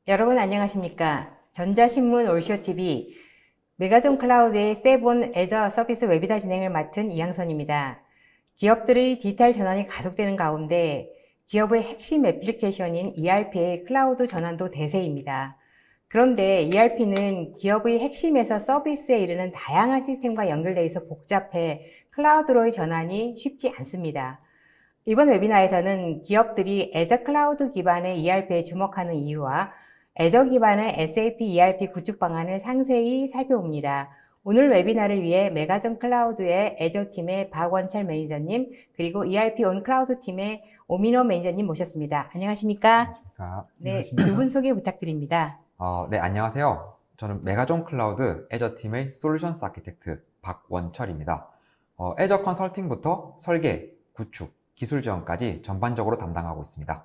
여러분 안녕하십니까? 전자신문 올쇼TV 메가존 클라우드의 세본 애저 서비스 웨비나 진행을 맡은 이양선입니다. 기업들의 디지털 전환이 가속되는 가운데 기업의 핵심 애플리케이션인 ERP의 클라우드 전환도 대세입니다. 그런데 ERP는 기업의 핵심에서 서비스에 이르는 다양한 시스템과 연결되어 있어 복잡해 클라우드로의 전환이 쉽지 않습니다. 이번 웨비나에서는 기업들이 애저 클라우드 기반의 ERP에 주목하는 이유와 애저 기반의 SAP ERP 구축 방안을 상세히 살펴봅니다. 오늘 웨비나를 위해 메가존 클라우드의 애저 팀의 박원철 매니저님, 그리고 ERP 온 클라우드 팀의 오민호 매니저님 모셨습니다. 안녕하십니까? 안녕하십니까. 네, 두 분 소개 부탁드립니다. 네, 안녕하세요. 저는 메가존 클라우드 애저 팀의 솔루션스 아키텍트 박원철입니다. 애저 컨설팅부터 설계, 구축, 기술 지원까지 전반적으로 담당하고 있습니다.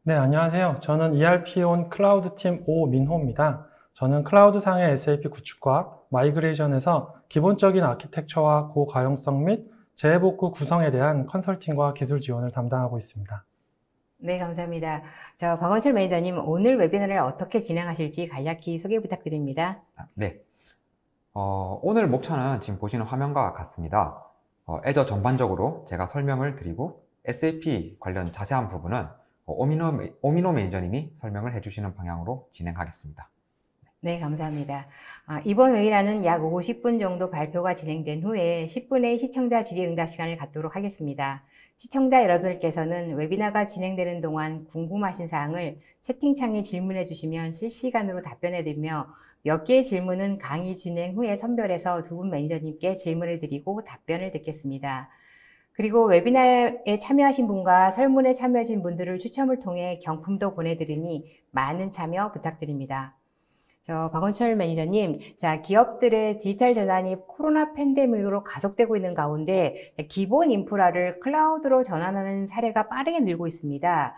네, 안녕하세요. 저는 ERP 온 클라우드 팀 오민호입니다. 저는 클라우드상의 SAP 구축과 마이그레이션에서 기본적인 아키텍처와 고가용성 및 재해복구 구성에 대한 컨설팅과 기술 지원을 담당하고 있습니다. 네, 감사합니다. 박원철 매니저님, 오늘 웨비나를 어떻게 진행하실지 간략히 소개 부탁드립니다. 네. 오늘 목차는 지금 보시는 화면과 같습니다. 애저 전반적으로 제가 설명을 드리고 SAP 관련 자세한 부분은 오민호 매니저님이 설명을 해주시는 방향으로 진행하겠습니다. 네, 감사합니다. 이번 웨비나는 약 50분 정도 발표가 진행된 후에 10분의 시청자 질의응답 시간을 갖도록 하겠습니다. 시청자 여러분들께서는 웨비나가 진행되는 동안 궁금하신 사항을 채팅창에 질문해 주시면 실시간으로 답변해 드리며 몇 개의 질문은 강의 진행 후에 선별해서 두 분 매니저님께 질문을 드리고 답변을 듣겠습니다. 그리고 웨비나에 참여하신 분과 설문에 참여하신 분들을 추첨을 통해 경품도 보내드리니 많은 참여 부탁드립니다. 박원철 매니저님, 기업들의 디지털 전환이 코로나 팬데믹으로 가속되고 있는 가운데 기본 인프라를 클라우드로 전환하는 사례가 빠르게 늘고 있습니다.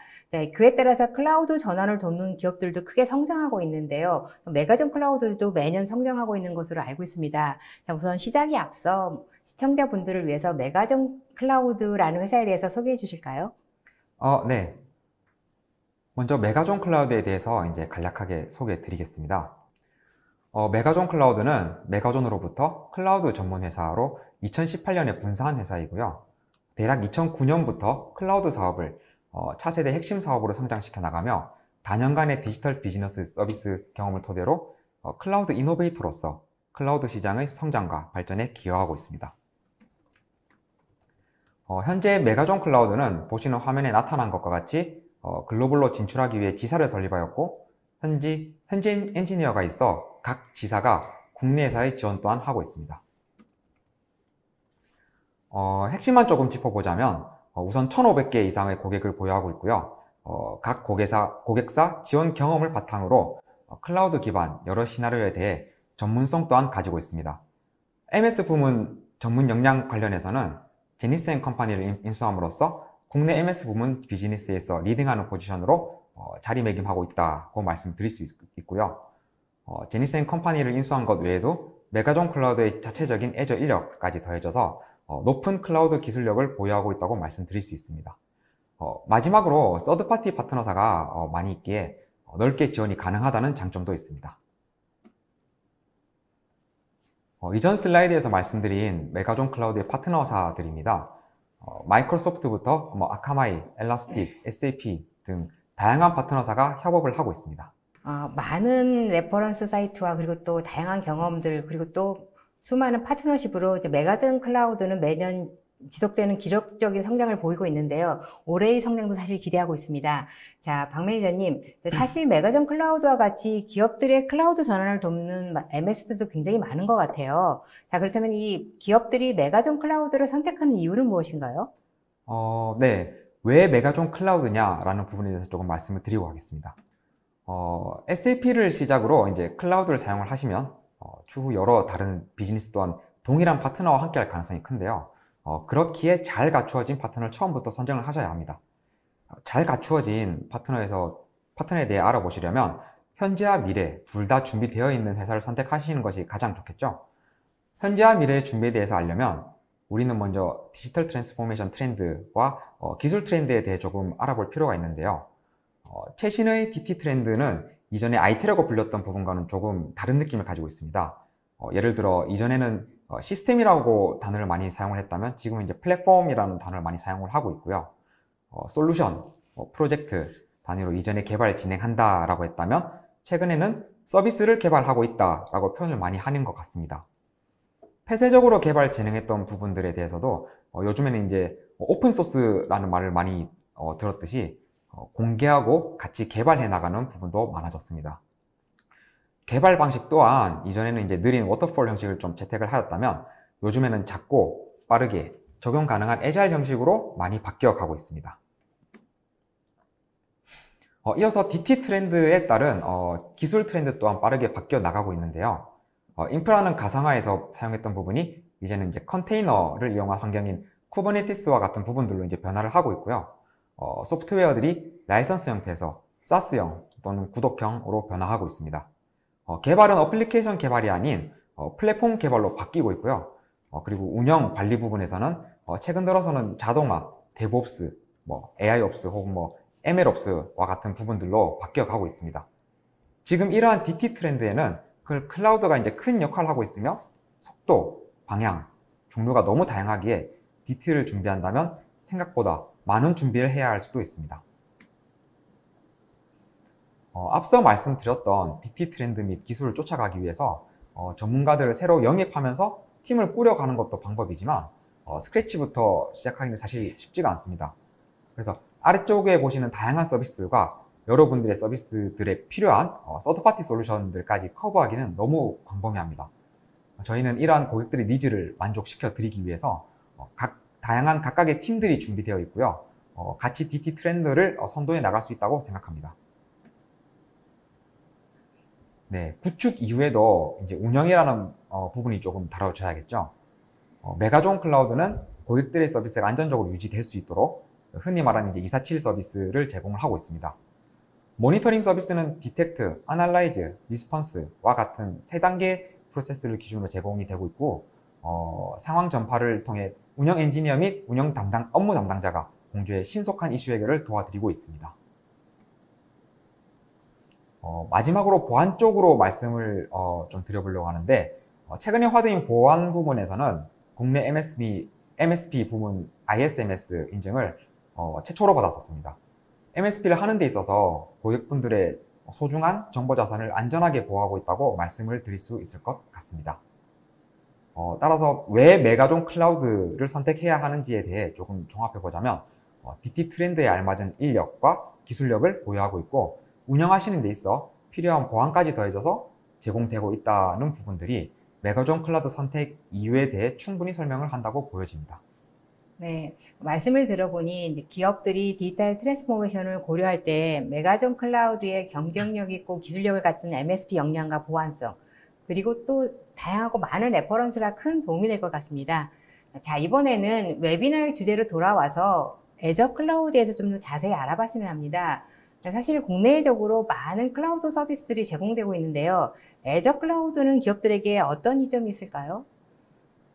그에 따라서 클라우드 전환을 돕는 기업들도 크게 성장하고 있는데요. 메가존 클라우드도 매년 성장하고 있는 것으로 알고 있습니다. 우선 시작에 앞서 시청자분들을 위해서 메가존 클라우드라는 회사에 대해서 소개해 주실까요? 네. 먼저 메가존 클라우드에 대해서 이제 간략하게 소개해 드리겠습니다. 메가존 클라우드는 메가존으로부터 클라우드 전문 회사로 2018년에 분사한 회사이고요. 대략 2009년부터 클라우드 사업을 차세대 핵심 사업으로 성장시켜 나가며 다년간의 디지털 비즈니스 서비스 경험을 토대로 클라우드 이노베이터로서 클라우드 시장의 성장과 발전에 기여하고 있습니다. 현재 메가존 클라우드는 보시는 화면에 나타난 것과 같이 글로벌로 진출하기 위해 지사를 설립하였고 현재 엔지니어가 있어 각 지사가 국내 회사의 지원 또한 하고 있습니다. 핵심만 조금 짚어보자면 우선 1,500개 이상의 고객을 보유하고 있고요. 각 고객사 지원 경험을 바탕으로 클라우드 기반 여러 시나리오에 대해 전문성 또한 가지고 있습니다. MS 부문 전문 역량 관련해서는 제니스앤컴퍼니를 인수함으로써 국내 MS 부문 비즈니스에서 리딩하는 포지션으로 자리매김하고 있다고 말씀드릴 수 있고요. 제니스앤컴퍼니를 인수한 것 외에도 메가존 클라우드의 자체적인 애저 인력까지 더해져서 높은 클라우드 기술력을 보유하고 있다고 말씀드릴 수 있습니다. 마지막으로 서드파티 파트너사가 많이 있기에 넓게 지원이 가능하다는 장점도 있습니다. 이전 슬라이드에서 말씀드린 메가존 클라우드의 파트너사들입니다. 마이크로소프트부터 아카마이, 엘라스틱, SAP 등 다양한 파트너사가 협업을 하고 있습니다. 많은 레퍼런스 사이트와 그리고 또 다양한 경험들 그리고 또 수많은 파트너십으로 메가존 클라우드는 매년 지속되는 기록적인 성장을 보이고 있는데요. 올해의 성장도 사실 기대하고 있습니다. 박 매니저님, 사실 메가존 클라우드와 같이 기업들의 클라우드 전환을 돕는 MS들도 굉장히 많은 것 같아요. 그렇다면 이 기업들이 메가존 클라우드를 선택하는 이유는 무엇인가요? 네. 왜 메가존 클라우드냐라는 부분에 대해서 조금 말씀을 드리고 가겠습니다. SAP를 시작으로 이제 클라우드를 사용을 하시면 추후 여러 다른 비즈니스 또한 동일한 파트너와 함께 할 가능성이 큰데요. 그렇기에 잘 갖추어진 파트너를 처음부터 선정을 하셔야 합니다. 잘 갖추어진 파트너에 대해 알아보시려면 현재와 미래 둘 다 준비되어 있는 회사를 선택하시는 것이 가장 좋겠죠. 현재와 미래의 준비에 대해서 알려면 우리는 먼저 디지털 트랜스포메이션 트렌드와 기술 트렌드에 대해 조금 알아볼 필요가 있는데요. 최신의 DT 트렌드는 이전에 IT라고 불렸던 부분과는 조금 다른 느낌을 가지고 있습니다. 예를 들어 이전에는 시스템이라고 단어를 많이 사용을 했다면 지금은 이제 플랫폼이라는 단어를 많이 사용을 하고 있고요. 솔루션, 프로젝트 단위로 이전에 개발 진행한다라고 했다면 최근에는 서비스를 개발하고 있다라고 표현을 많이 하는 것 같습니다. 폐쇄적으로 개발 진행했던 부분들에 대해서도 요즘에는 이제 오픈소스라는 말을 많이 들었듯이 공개하고 같이 개발해 나가는 부분도 많아졌습니다. 개발 방식 또한 이전에는 이제 느린 워터폴 형식을 좀 채택을 하였다면 요즘에는 작고 빠르게 적용 가능한 애자일 형식으로 많이 바뀌어 가고 있습니다. 이어서 DT 트렌드에 따른 기술 트렌드 또한 빠르게 바뀌어 나가고 있는데요. 인프라는 가상화에서 사용했던 부분이 이제는 이제 컨테이너를 이용한 환경인 쿠버네티스와 같은 부분들로 이제 변화를 하고 있고요. 소프트웨어들이 라이선스 형태에서 SaaS형 또는 구독형으로 변화하고 있습니다. 개발은 어플리케이션 개발이 아닌 플랫폼 개발로 바뀌고 있고요. 그리고 운영 관리 부분에서는 최근 들어서는 자동화, DevOps, AIOps 혹은 MLOps와 같은 부분들로 바뀌어 가고 있습니다. 지금 이러한 DT 트렌드에는 클라우드가 이제 큰 역할을 하고 있으며 속도, 방향, 종류가 너무 다양하기에 DT를 준비한다면 생각보다 많은 준비를 해야 할 수도 있습니다. 앞서 말씀드렸던 DT 트렌드 및 기술을 쫓아가기 위해서 전문가들을 새로 영입하면서 팀을 꾸려가는 것도 방법이지만 스크래치부터 시작하기는 사실 쉽지가 않습니다. 그래서 아래쪽에 보시는 다양한 서비스들과 여러분들의 서비스들에 필요한 서드파티 솔루션들까지 커버하기는 너무 광범위합니다. 저희는 이러한 고객들의 니즈를 만족시켜 드리기 위해서 다양한 각각의 팀들이 준비되어 있고요. 같이 DT 트렌드를 선도해 나갈 수 있다고 생각합니다. 네, 구축 이후에도 이제 운영이라는 부분이 조금 다뤄져야겠죠. 메가존 클라우드는 고객들의 서비스가 안전적으로 유지될 수 있도록 흔히 말하는 이제 247 서비스를 제공을 하고 있습니다. 모니터링 서비스는 디텍트, 아날라이즈, 리스폰스와 같은 3단계 프로세스를 기준으로 제공이 되고 있고 상황 전파를 통해 운영 엔지니어 및 업무 담당자가 공주의 신속한 이슈 해결을 도와드리고 있습니다. 마지막으로 보안 쪽으로 말씀을 좀 드려보려고 하는데 최근에 화두인 보안 부분에서는 국내 MSP 부문 ISMS 인증을 최초로 받았었습니다. MSP를 하는 데 있어서 고객분들의 소중한 정보 자산을 안전하게 보호하고 있다고 말씀을 드릴 수 있을 것 같습니다. 따라서 왜 메가존 클라우드를 선택해야 하는지에 대해 조금 종합해보자면 DT 트렌드에 알맞은 인력과 기술력을 보유하고 있고 운영하시는 데 있어 필요한 보안까지 더해져서 제공되고 있다는 부분들이 메가존 클라우드 선택 이유에 대해 충분히 설명을 한다고 보여집니다. 네, 말씀을 들어보니 이제 기업들이 디지털 트랜스포메이션을 고려할 때 메가존 클라우드의 경쟁력 있고 기술력을 갖춘 MSP 역량과 보안성, 그리고 또 다양하고 많은 레퍼런스가 큰 도움이 될 것 같습니다. 자, 이번에는 웨비나의 주제로 돌아와서 애저 클라우드에서 좀 더 자세히 알아봤으면 합니다. 사실 국내적으로 많은 클라우드 서비스들이 제공되고 있는데요. 애저 클라우드는 기업들에게 어떤 이점이 있을까요?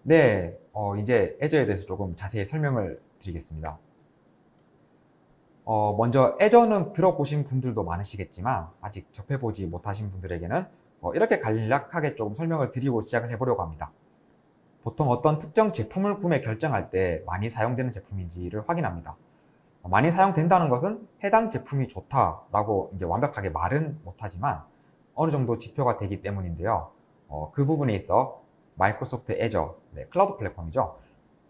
네, 이제 애저에 대해서 조금 자세히 설명을 드리겠습니다. 먼저 애저는 들어보신 분들도 많으시겠지만 아직 접해보지 못하신 분들에게는 이렇게 간략하게 조금 설명을 드리고 시작을 해보려고 합니다. 보통 어떤 특정 제품을 구매 결정할 때 많이 사용되는 제품인지를 확인합니다. 많이 사용된다는 것은 해당 제품이 좋다라고 이제 완벽하게 말은 못하지만 어느 정도 지표가 되기 때문인데요. 그 부분에 있어 마이크로소프트 애저, 클라우드 플랫폼이죠.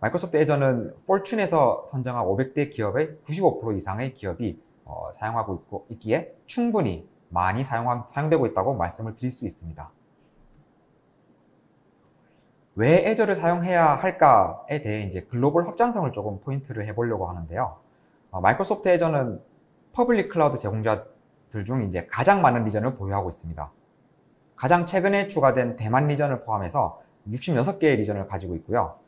마이크로소프트 애저는 포춘에서 선정한 500대 기업의 95% 이상의 기업이 사용하고 있기에 충분히 많이 사용되고 있다고 말씀을 드릴 수 있습니다. 왜 애저를 사용해야 할까에 대해 이제 글로벌 확장성을 조금 포인트를 해보려고 하는데요. 마이크로소프트 애저는 퍼블릭 클라우드 제공자들 중 이제 가장 많은 리전을 보유하고 있습니다. 가장 최근에 추가된 대만 리전을 포함해서 66개의 리전을 가지고 있고요.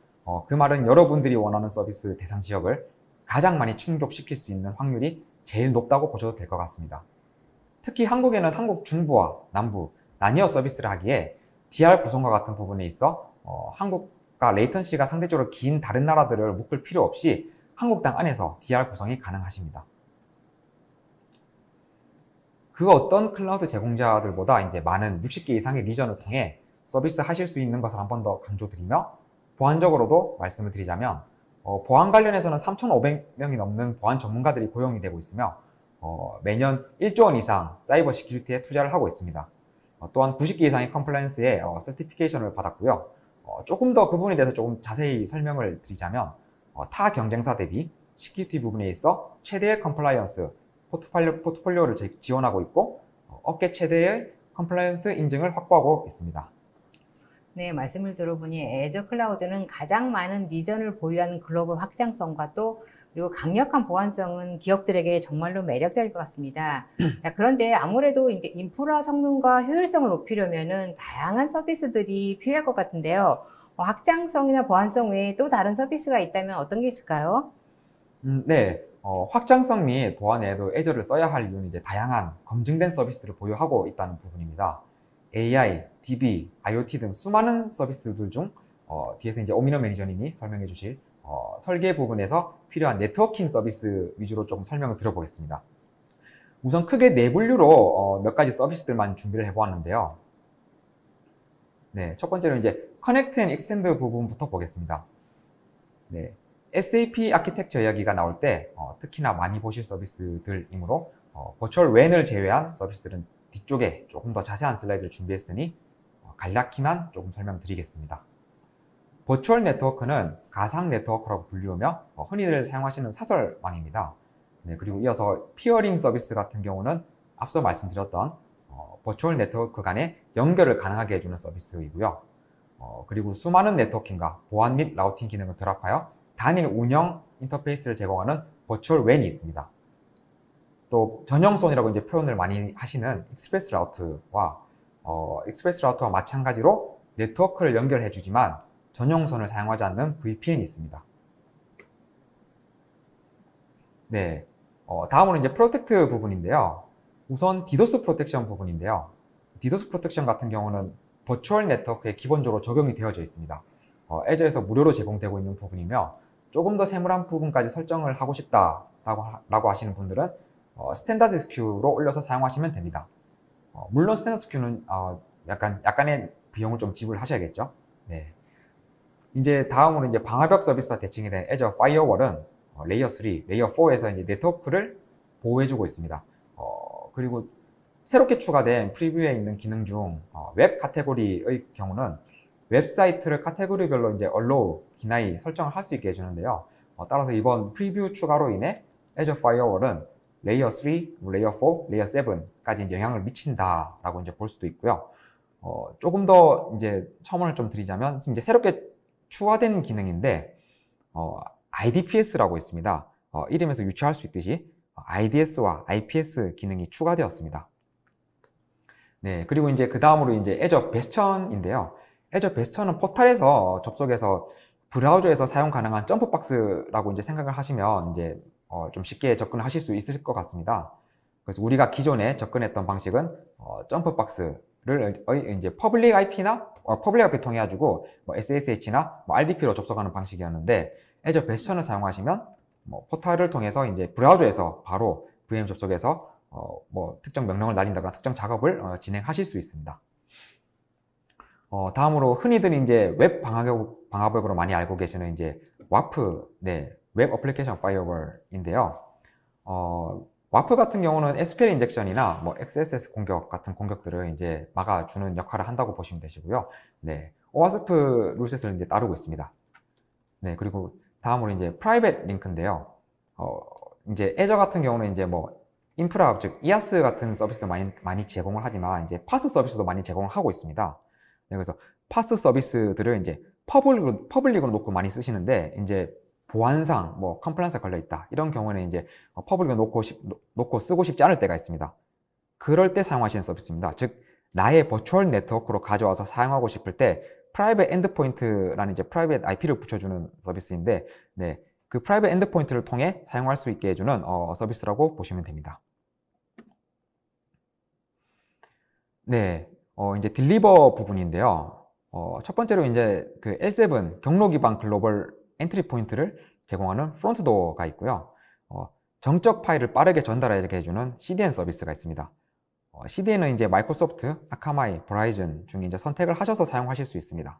그 말은 여러분들이 원하는 서비스 대상 지역을 가장 많이 충족시킬 수 있는 확률이 제일 높다고 보셔도 될 것 같습니다. 특히 한국에는 한국 중부와 남부 나뉘어 서비스를 하기에 DR 구성과 같은 부분에 있어 한국과 레이턴시가 상대적으로 긴 다른 나라들을 묶을 필요 없이 한국 땅 안에서 DR 구성이 가능하십니다. 그 어떤 클라우드 제공자들보다 이제 많은 60개 이상의 리전을 통해 서비스 하실 수 있는 것을 한 번 더 강조드리며, 보안적으로도 말씀을 드리자면 보안 관련해서는 3,500명이 넘는 보안 전문가들이 고용이 되고 있으며 매년 1조 원 이상 사이버 시큐리티에 투자를 하고 있습니다. 또한 90개 이상의 컴플라이언스에 서티피케이션을 받았고요. 조금 더 그 부분에 대해서 조금 자세히 설명을 드리자면 타 경쟁사 대비 시큐리티 부분에 있어 최대의 컴플라이언스 포트폴리오를 지원하고 있고 업계 최대의 컴플라이언스 인증을 확보하고 있습니다. 네, 말씀을 들어보니 애저 클라우드는 가장 많은 리전을 보유한 글로벌 확장성과 또 그리고 강력한 보안성은 기업들에게 정말로 매력적일 것 같습니다. 자, 그런데 아무래도 이제 인프라 성능과 효율성을 높이려면은 다양한 서비스들이 필요할 것 같은데요. 확장성이나 보안성 외에 또 다른 서비스가 있다면 어떤 게 있을까요? 네, 확장성 및 보안에도 애저를 써야 할 이유는 이제 다양한 검증된 서비스를 보유하고 있다는 부분입니다. AI, DB, IoT 등 수많은 서비스들 중 뒤에서 이제 오미너 매니저님이 설명해 주실 설계 부분에서 필요한 네트워킹 서비스 위주로 조금 설명을 드려보겠습니다. 우선 크게 네 분류로 몇 가지 서비스들만 준비를 해보았는데요. 네, 첫 번째로 이제 커넥트 앤 익스텐드 부분부터 보겠습니다. 네, SAP 아키텍처 이야기가 나올 때 특히나 많이 보실 서비스들이므로 버추얼 웬을 제외한 서비스들은 뒤쪽에 조금 더 자세한 슬라이드를 준비했으니 간략히만 조금 설명드리겠습니다. 버추얼 네트워크는 가상 네트워크라고 불리우며 흔히들 사용하시는 사설망입니다. 네, 그리고 이어서 피어링 서비스 같은 경우는 앞서 말씀드렸던 버추얼 네트워크 간의 연결을 가능하게 해주는 서비스이고요. 그리고 수많은 네트워킹과 보안 및 라우팅 기능을 결합하여 단일 운영 인터페이스를 제공하는 버추얼 웬이 있습니다. 또 전용선이라고 이제 표현을 많이 하시는 익스프레스 라우트와 마찬가지로 네트워크를 연결해 주지만 전용선을 사용하지 않는 VPN이 있습니다. 네, 다음으로 이제 프로텍트 부분인데요. 우선 디도스 프로텍션 부분인데요. 디도스 프로텍션 같은 경우는 버추얼 네트워크에 기본적으로 적용이 되어져 있습니다. 애저에서 무료로 제공되고 있는 부분이며 조금 더 세밀한 부분까지 설정을 하고 싶다라고 하시는 분들은 스탠다드 SKU로 올려서 사용하시면 됩니다. 물론 스탠다드 SKU는 약간의 비용을 좀 지불하셔야겠죠. 네. 이제 다음으로 이제 방화벽 서비스와 대칭이 된 애저 파이어월은 레이어 3, 레이어 4에서 이제 네트워크를 보호해주고 있습니다. 그리고 새롭게 추가된 프리뷰에 있는 기능 중 웹 카테고리의 경우는 웹사이트를 카테고리별로 이제 allow, deny 설정을 할 수 있게 해주는데요. 따라서 이번 프리뷰 추가로 인해 애저 파이어월은 레이어 3, 레이어 4, 레이어 7까지 이제 영향을 미친다라고 이제 볼 수도 있고요. 조금 더 이제 첨언을 좀 드리자면 이제 새롭게 추가된 기능인데 IDPS라고 있습니다. 이름에서 유추할 수 있듯이 IDS와 IPS 기능이 추가되었습니다. 네, 그리고 이제 그 다음으로 이제 애저 베스천인데요. 애저 베스천은 포탈에서 접속해서 브라우저에서 사용 가능한 점프박스라고 이제 생각을 하시면 이제 좀 쉽게 접근을 하실 수 있을 것 같습니다. 그래서 우리가 기존에 접근했던 방식은 점프박스를 이제 퍼블릭 IP나 퍼블릭 IP 통해 가지고 SSH나 RDP로 접속하는 방식이었는데 애저 베스천을 사용하시면 포탈을 통해서 이제 브라우저에서 바로 VM 접속해서 특정 명령을 날린다거나 특정 작업을 진행하실 수 있습니다. 다음으로 흔히들 이제 웹 방화벽으로 많이 알고 계시는 이제 WAF, 네, 웹 어플리케이션 파이어월인데요. WAF 같은 경우는 SQL 인젝션이나 XSS 공격 같은 공격들을 이제 막아주는 역할을 한다고 보시면 되시고요. 네, OWASP 룰셋을 이제 따르고 있습니다. 네, 그리고 다음으로 이제 프라이빗 링크인데요. 이제 애저 같은 경우는 이제 인프라, 즉 IaaS 같은 서비스도 많이 제공을 하지만 이제 파스 서비스도 많이 제공을 하고 있습니다. 네, 그래서 파스 서비스들을 이제 퍼블릭으로 놓고 많이 쓰시는데 이제 보안상 컴플라이언스가 걸려 있다 이런 경우는 이제 퍼블릭으로 놓고 쓰고 싶지 않을 때가 있습니다. 그럴 때 사용하시는 서비스입니다. 즉 나의 버추얼 네트워크로 가져와서 사용하고 싶을 때 프라이빗 엔드포인트라는 이제 프라이빗 IP를 붙여주는 서비스인데, 네, 그 프라이빗 엔드포인트를 통해 사용할 수 있게 해주는 서비스라고 보시면 됩니다. 네, 이제 딜리버 부분인데요. 첫 번째로 이제 그 L7 경로 기반 글로벌 엔트리 포인트를 제공하는 프론트도어가 있고요. 정적 파일을 빠르게 전달하게 해주는 CDN 서비스가 있습니다. CDN은 이제 마이크로소프트, 아카마이, 버라이즌 중에 이제 선택을 하셔서 사용하실 수 있습니다.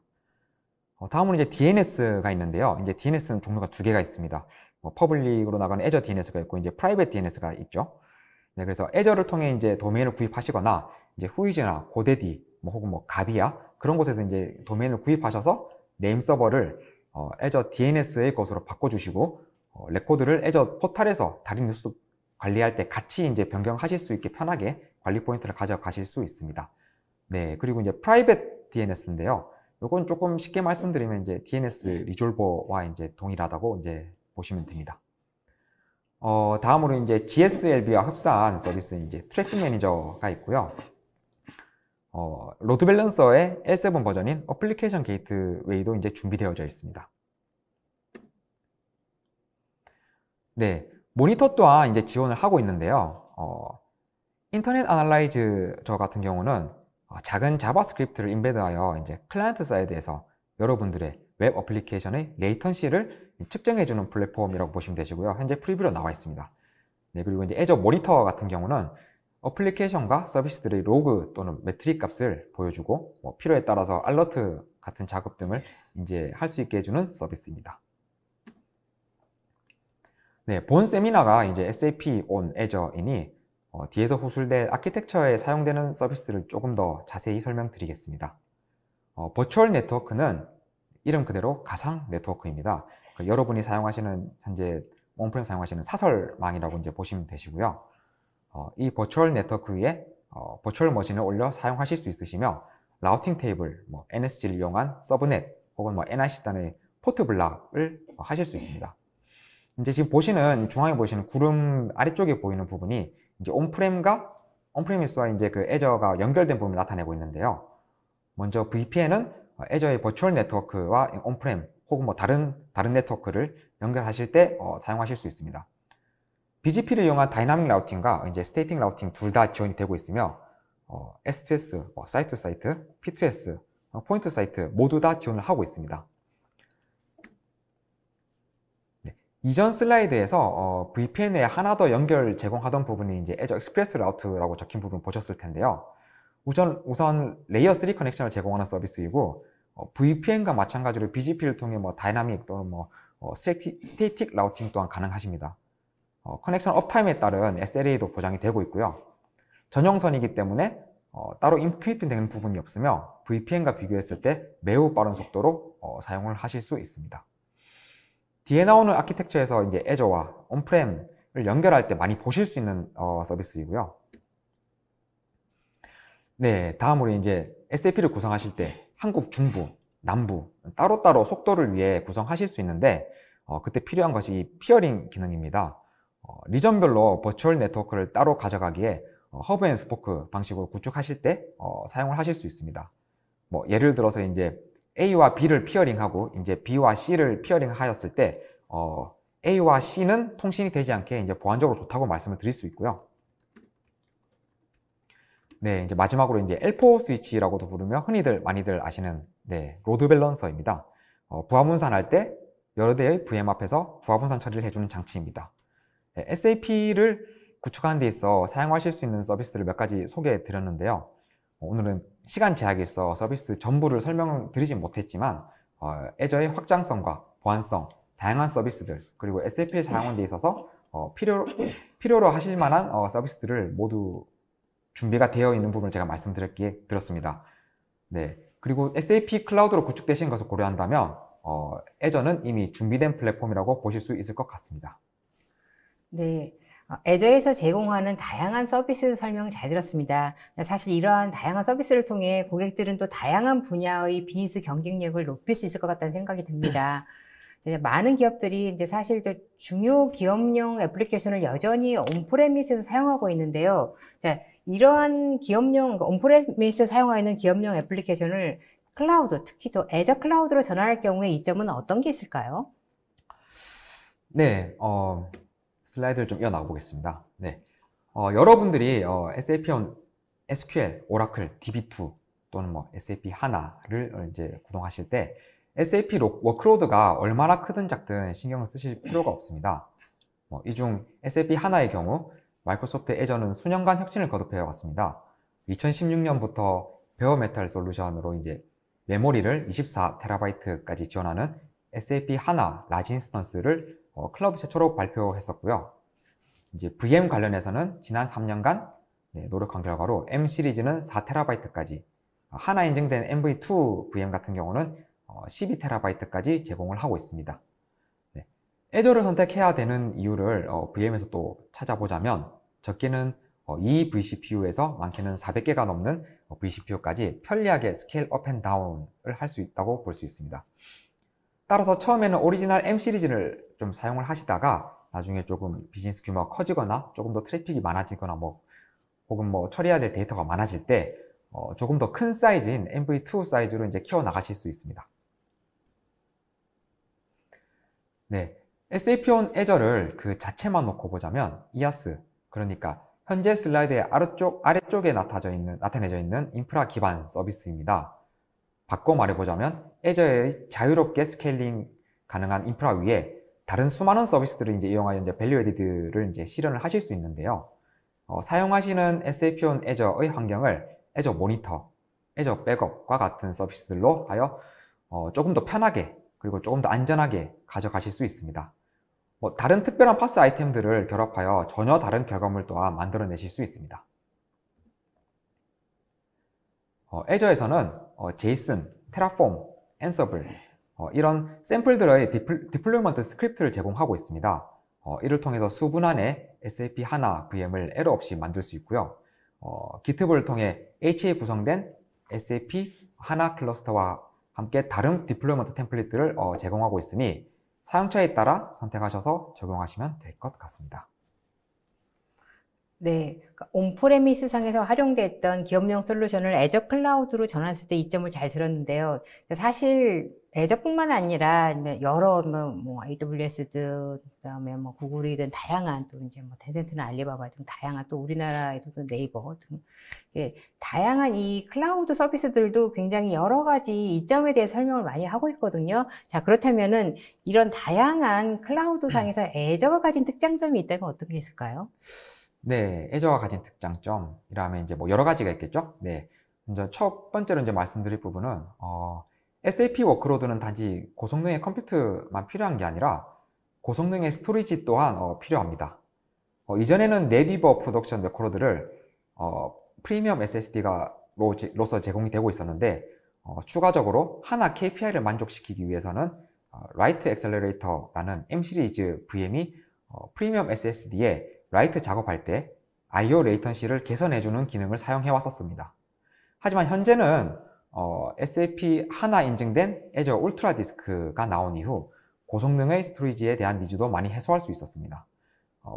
다음으로 이제 DNS가 있는데요. 이제 DNS는 종류가 두 개가 있습니다. 퍼블릭으로 나가는 애저 DNS가 있고, 이제 프라이빗 DNS가 있죠. 네, 그래서 애저를 통해 이제 도메인을 구입하시거나, 이제 후이즈나 고데디, 혹은 가비아, 그런 곳에서 이제 도메인을 구입하셔서 네임 서버를 애저 DNS의 것으로 바꿔주시고, 레코드를 애저 포탈에서 다른 뉴스 관리할 때 같이 이제 변경하실 수 있게 편하게 관리 포인트를 가져가실 수 있습니다. 네, 그리고 이제 프라이빗 DNS인데요. 요건 조금 쉽게 말씀드리면 이제 DNS 리졸버와 이제 동일하다고 이제 보시면 됩니다. 다음으로 이제 GSLB와 흡사한 서비스 이제 트래픽 매니저가 있고요. 로드 밸런서의 L7 버전인 어플리케이션 게이트웨이도 이제 준비되어져 있습니다. 네, 모니터 또한 이제 지원을 하고 있는데요. 인터넷 애널라이즈 저 같은 경우는 작은 자바스크립트를 인베드하여 이제 클라이언트 사이드에서 여러분들의 웹 어플리케이션의 레이턴시를 측정해주는 플랫폼이라고 보시면 되시고요. 현재 프리뷰로 나와 있습니다. 네, 그리고 이제 애저 모니터 같은 경우는 어플리케이션과 서비스들의 로그 또는 매트릭 값을 보여주고 필요에 따라서 알러트 같은 작업 등을 이제 할 수 있게 해주는 서비스입니다. 네, 본 세미나가 이제 SAP on Azure이니 뒤에서 후술될 아키텍처에 사용되는 서비스들을 조금 더 자세히 설명드리겠습니다. 버추얼 네트워크는 이름 그대로 가상 네트워크입니다. 여러분이 사용하시는 현재 온프렘 사용하시는 사설망이라고 이제 보시면 되시고요. 이 버추얼 네트워크 위에 버추얼 머신을 올려 사용하실 수 있으시며 라우팅 테이블, NSG를 이용한 서브넷 혹은 NIC단의 포트 블락을 하실 수 있습니다. 이제 지금 보시는 중앙에 보시는 구름 아래쪽에 보이는 부분이 이제 온프레미스와 이제 그 애저가 연결된 부분을 나타내고 있는데요. 먼저 VPN은 애저의 버추얼 네트워크와 온프렘 혹은 다른 네트워크를 연결하실 때 사용하실 수 있습니다. BGP를 이용한 다이나믹 라우팅과 이제 스테이틱 라우팅 둘 다 지원이 되고 있으며 S2S, 사이트 투 사이트, P2S, 포인트 사이트 모두 다 지원을 하고 있습니다. 네, 이전 슬라이드에서 VPN에 하나 더 연결 제공하던 부분이 이제 애저 익스프레스 라우트라고 적힌 부분 보셨을 텐데요. 우선 레이어 3 커넥션을 제공하는 서비스이고 VPN과 마찬가지로 BGP를 통해 다이나믹 또는 스테이틱 라우팅 또한 가능하십니다. 커넥션 업타임에 따른 SLA도 보장이 되고 있고요. 전용선이기 때문에 따로 인크리프트 되는 부분이 없으며 VPN과 비교했을 때 매우 빠른 속도로 사용을 하실 수 있습니다. 뒤에 나오는 아키텍처에서 이제 애저와 온프렘을 연결할 때 많이 보실 수 있는 서비스이고요. 네, 다음으로 이제 SAP를 구성하실 때 한국 중부, 남부 따로따로 속도를 위해 구성하실 수 있는데 그때 필요한 것이 피어링 기능입니다. 리전별로 버추얼 네트워크를 따로 가져가기에 허브 앤 스포크 방식으로 구축하실 때 사용을 하실 수 있습니다. 예를 들어서 이제 A와 B를 피어링하고 이제 B와 C를 피어링하였을 때 A와 C는 통신이 되지 않게 이제 보안적으로 좋다고 말씀을 드릴 수 있고요. 네, 이제 마지막으로 이제 L4 스위치라고도 부르며 흔히들 많이들 아시는 로드 밸런서입니다. 부하 분산할 때 여러 대의 VM 앞에서 부하 분산 처리를 해주는 장치입니다. SAP를 구축하는 데 있어 사용하실 수 있는 서비스를 몇 가지 소개해 드렸는데요. 오늘은 시간 제약이 있어 서비스 전부를 설명드리진 못했지만 애저의 확장성과 보안성, 다양한 서비스들 그리고 SAP를 사용하는 데 있어서 필요로 하실 만한 서비스들을 모두 준비가 되어 있는 부분을 제가 말씀드렸습니다. 네, 그리고 SAP 클라우드로 구축되신 것을 고려한다면 애저는 이미 준비된 플랫폼이라고 보실 수 있을 것 같습니다. 네, 애저에서 제공하는 다양한 서비스 설명 잘 들었습니다. 사실 이러한 다양한 서비스를 통해 고객들은 또 다양한 분야의 비즈니스 경쟁력을 높일 수 있을 것 같다는 생각이 듭니다. 많은 기업들이 이제 사실 또 중요 기업용 애플리케이션을 여전히 온프레미스에서 사용하고 있는데요. 이러한 기업용, 온프레미스에 사용하고 있는 기업용 애플리케이션을 클라우드, 특히 또 애저 클라우드로 전환할 경우에 이점은 어떤 게 있을까요? 네, 슬라이드를 좀 이어나가 보겠습니다. 네, 여러분들이 SAP on SQL, 오라클, DB2 또는 SAP 하나를 이제 구동하실 때 SAP 워크로드가 얼마나 크든 작든 신경을 쓰실 필요가 없습니다. 이 중 SAP 하나의 경우 마이크로소프트 애저는 수년간 혁신을 거듭해 왔습니다. 2016년부터 베어메탈 솔루션으로 이제 메모리를 24TB까지 지원하는 SAP 하나 라지 인스턴스를 클라우드 최초로 발표했었고요. 이제 VM 관련해서는 지난 3년간 노력한 결과로 M 시리즈는 4TB까지, 하나 인증된 MV2 VM 같은 경우는 12TB까지 제공을 하고 있습니다. 애저를 선택해야 되는 이유를 VM에서 또 찾아보자면 적게는 2 vCPU에서 많게는 400개가 넘는 vCPU까지 편리하게 스케일 업 앤 다운을 할 수 있다고 볼 수 있습니다. 따라서 처음에는 오리지널 M 시리즈를 좀 사용을 하시다가 나중에 조금 비즈니스 규모가 커지거나 조금 더 트래픽이 많아지거나 혹은 처리해야 될 데이터가 많아질 때 조금 더 큰 사이즈인 MV2 사이즈로 이제 키워 나가실 수 있습니다. 네, SAP on Azure를 그 자체만 놓고 보자면 IaaS, 그러니까 현재 슬라이드의 아래쪽에 나타내져 있는 인프라 기반 서비스입니다. 바꿔 말해보자면 Azure의 자유롭게 스케일링 가능한 인프라 위에 다른 수많은 서비스들을 이제 이용하여 이제 밸류 에디드를 이제 실현을 하실 수 있는데요. 사용하시는 SAP on Azure의 환경을 Azure 모니터, Azure 백업과 같은 서비스들로 하여 조금 더 편하게 그리고 조금 더 안전하게 가져가실 수 있습니다. 다른 특별한 파스 아이템들을 결합하여 전혀 다른 결과물 또한 만들어내실 수 있습니다. Azure에서는 JSON, Terraform, Ansible 이런 샘플들의 디플로이먼트 스크립트를 제공하고 있습니다. 이를 통해서 수분 안에 SAP 하나 VM을 에러 없이 만들 수 있고요. GitHub을 통해 HA 구성된 SAP 하나 클러스터와 함께 다른 디플로이먼트 템플릿들을 제공하고 있으니 사용처에 따라 선택하셔서 적용하시면 될 것 같습니다. 네, 그러니까 온프레미스 상에서 활용됐던 기업용 솔루션을 애저 클라우드로 전환했을 때 이점을 잘 들었는데요. 사실 애저뿐만 아니라 여러 AWS든 그다음에 구글이든 다양한 또 이제 텐센트나 알리바바 등 다양한 또 우리나라에도 또 네이버 등 다양한 이 클라우드 서비스들도 굉장히 여러 가지 이점에 대해서 설명을 많이 하고 있거든요. 자, 그렇다면은 이런 다양한 클라우드 상에서 애저가 가진 특장점이 있다면 어떤 게 있을까요? 네, 애저가 가진 특장점이라면 이제 여러 가지가 있겠죠. 네, 먼저 첫 번째로 이제 말씀드릴 부분은 SAP 워크로드는 단지 고성능의 컴퓨터만 필요한 게 아니라 고성능의 스토리지 또한 필요합니다. 이전에는 넷위버 프로덕션 워크로드를 프리미엄 SSD로서 제공이 되고 있었는데 추가적으로 하나 KPI를 만족시키기 위해서는 라이트 엑셀러레이터라는 M 시리즈 VM이 프리미엄 SSD에 라이트 작업할 때 I/O 레이턴시를 개선해주는 기능을 사용해 왔었습니다. 하지만 현재는 SAP 하나 인증된 Azure 울트라 디스크가 나온 이후 고성능의 스토리지에 대한 니즈도 많이 해소할 수 있었습니다.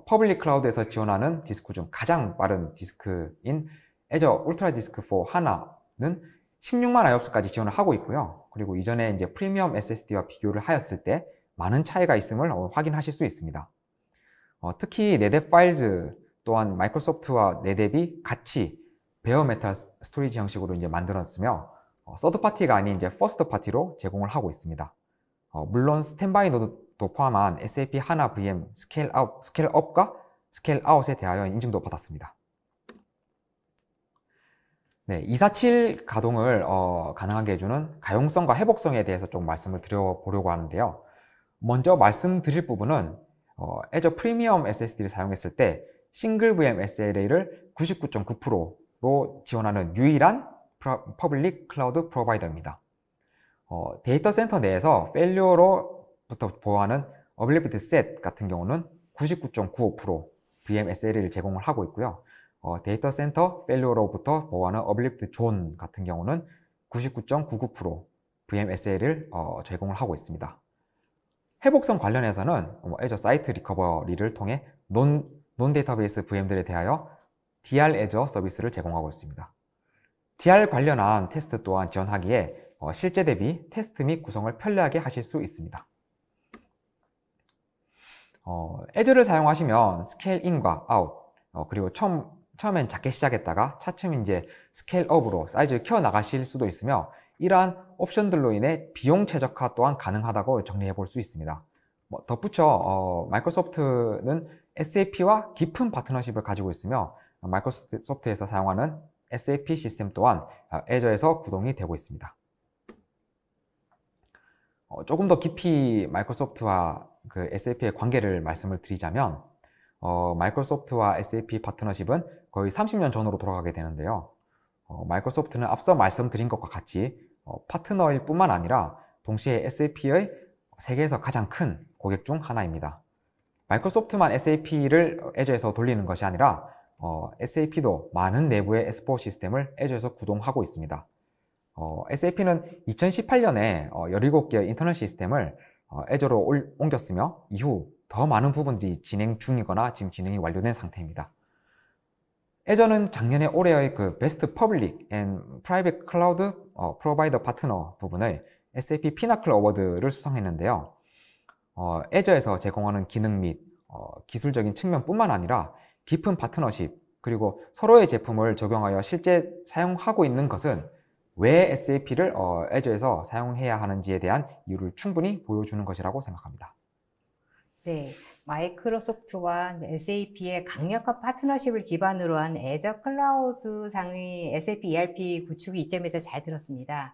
퍼블릭 클라우드에서 지원하는 디스크 중 가장 빠른 디스크인 Azure 울트라 디스크 4 하나는 16만 IOPS까지 지원을 하고 있고요. 그리고 이전에 이제 프리미엄 SSD와 비교를 하였을 때 많은 차이가 있음을 확인하실 수 있습니다. 특히 네뎁 파일즈 또한 마이크로소프트와 네뎁이 같이 베어메탈 스토리지 형식으로 이제 만들었으며 서드 파티가 아닌 이제 퍼스트 파티로 제공을 하고 있습니다. 물론 스탠바이 노드도 포함한 SAP 하나 VM 스케일업과 스케일아웃에 대하여 인증도 받았습니다. 네, 247 가동을 가능하게 해주는 가용성과 회복성에 대해서 좀 말씀을 드려보려고 하는데요. 먼저 말씀드릴 부분은 Azure 프리미엄 SSD를 사용했을 때 싱글 VM SLA를 99.9%로 지원하는 유일한 퍼블릭 클라우드 프로바이더입니다. 데이터 센터 내에서 페일리어로부터 보호하는 어빌리비티 셋 같은 경우는 99.95% VM SLA를 제공을 하고 있고요. 데이터 센터 페일리어로부터 보호하는 어빌리비티 존 같은 경우는 99.99% VM SLA를 제공을 하고 있습니다. 회복성 관련해서는 Azure 사이트 리커버리를 통해 논 데이터베이스 VM들에 대하여 DR Azure 서비스를 제공하고 있습니다. DR 관련한 테스트 또한 지원하기에 실제 대비 테스트 및 구성을 편리하게 하실 수 있습니다. Azure를 사용하시면 스케일 인과 아웃, 그리고 처음엔 작게 시작했다가 차츰 이제 스케일 업으로 사이즈를 키워 나가실 수도 있으며 이러한 옵션들로 인해 비용 최적화 또한 가능하다고 정리해 볼 수 있습니다. 덧붙여 마이크로소프트는 SAP와 깊은 파트너십을 가지고 있으며 마이크로소프트에서 사용하는 SAP 시스템 또한 애저에서 구동이 되고 있습니다. 조금 더 깊이 마이크로소프트와 그 SAP의 관계를 말씀을 드리자면 마이크로소프트와 SAP 파트너십은 거의 30년 전으로 돌아가게 되는데요. 마이크로소프트는 앞서 말씀드린 것과 같이 파트너일 뿐만 아니라 동시에 SAP의 세계에서 가장 큰 고객 중 하나입니다. 마이크로소프트만 SAP를 애저에서 돌리는 것이 아니라 SAP도 많은 내부의 S4 시스템을 애저에서 구동하고 있습니다. SAP는 2018년에 17개의 인터널 시스템을 애저로 옮겼으며 이후 더 많은 부분들이 진행 중이거나 지금 진행이 완료된 상태입니다. 애저는 작년에 올해의 그 베스트 퍼블릭 앤 프라이빗 클라우드 프로바이더 파트너 부분의 SAP 피나클 어워드를 수상했는데요. 애저에서 제공하는 기능 및 기술적인 측면뿐만 아니라 깊은 파트너십 그리고 서로의 제품을 적용하여 실제 사용하고 있는 것은 왜 SAP를 애저에서 사용해야 하는지에 대한 이유를 충분히 보여주는 것이라고 생각합니다. 네, 마이크로소프트와 SAP의 강력한 파트너십을 기반으로 한 애저 클라우드 상의 SAP ERP 구축이 이점에서 잘 들었습니다.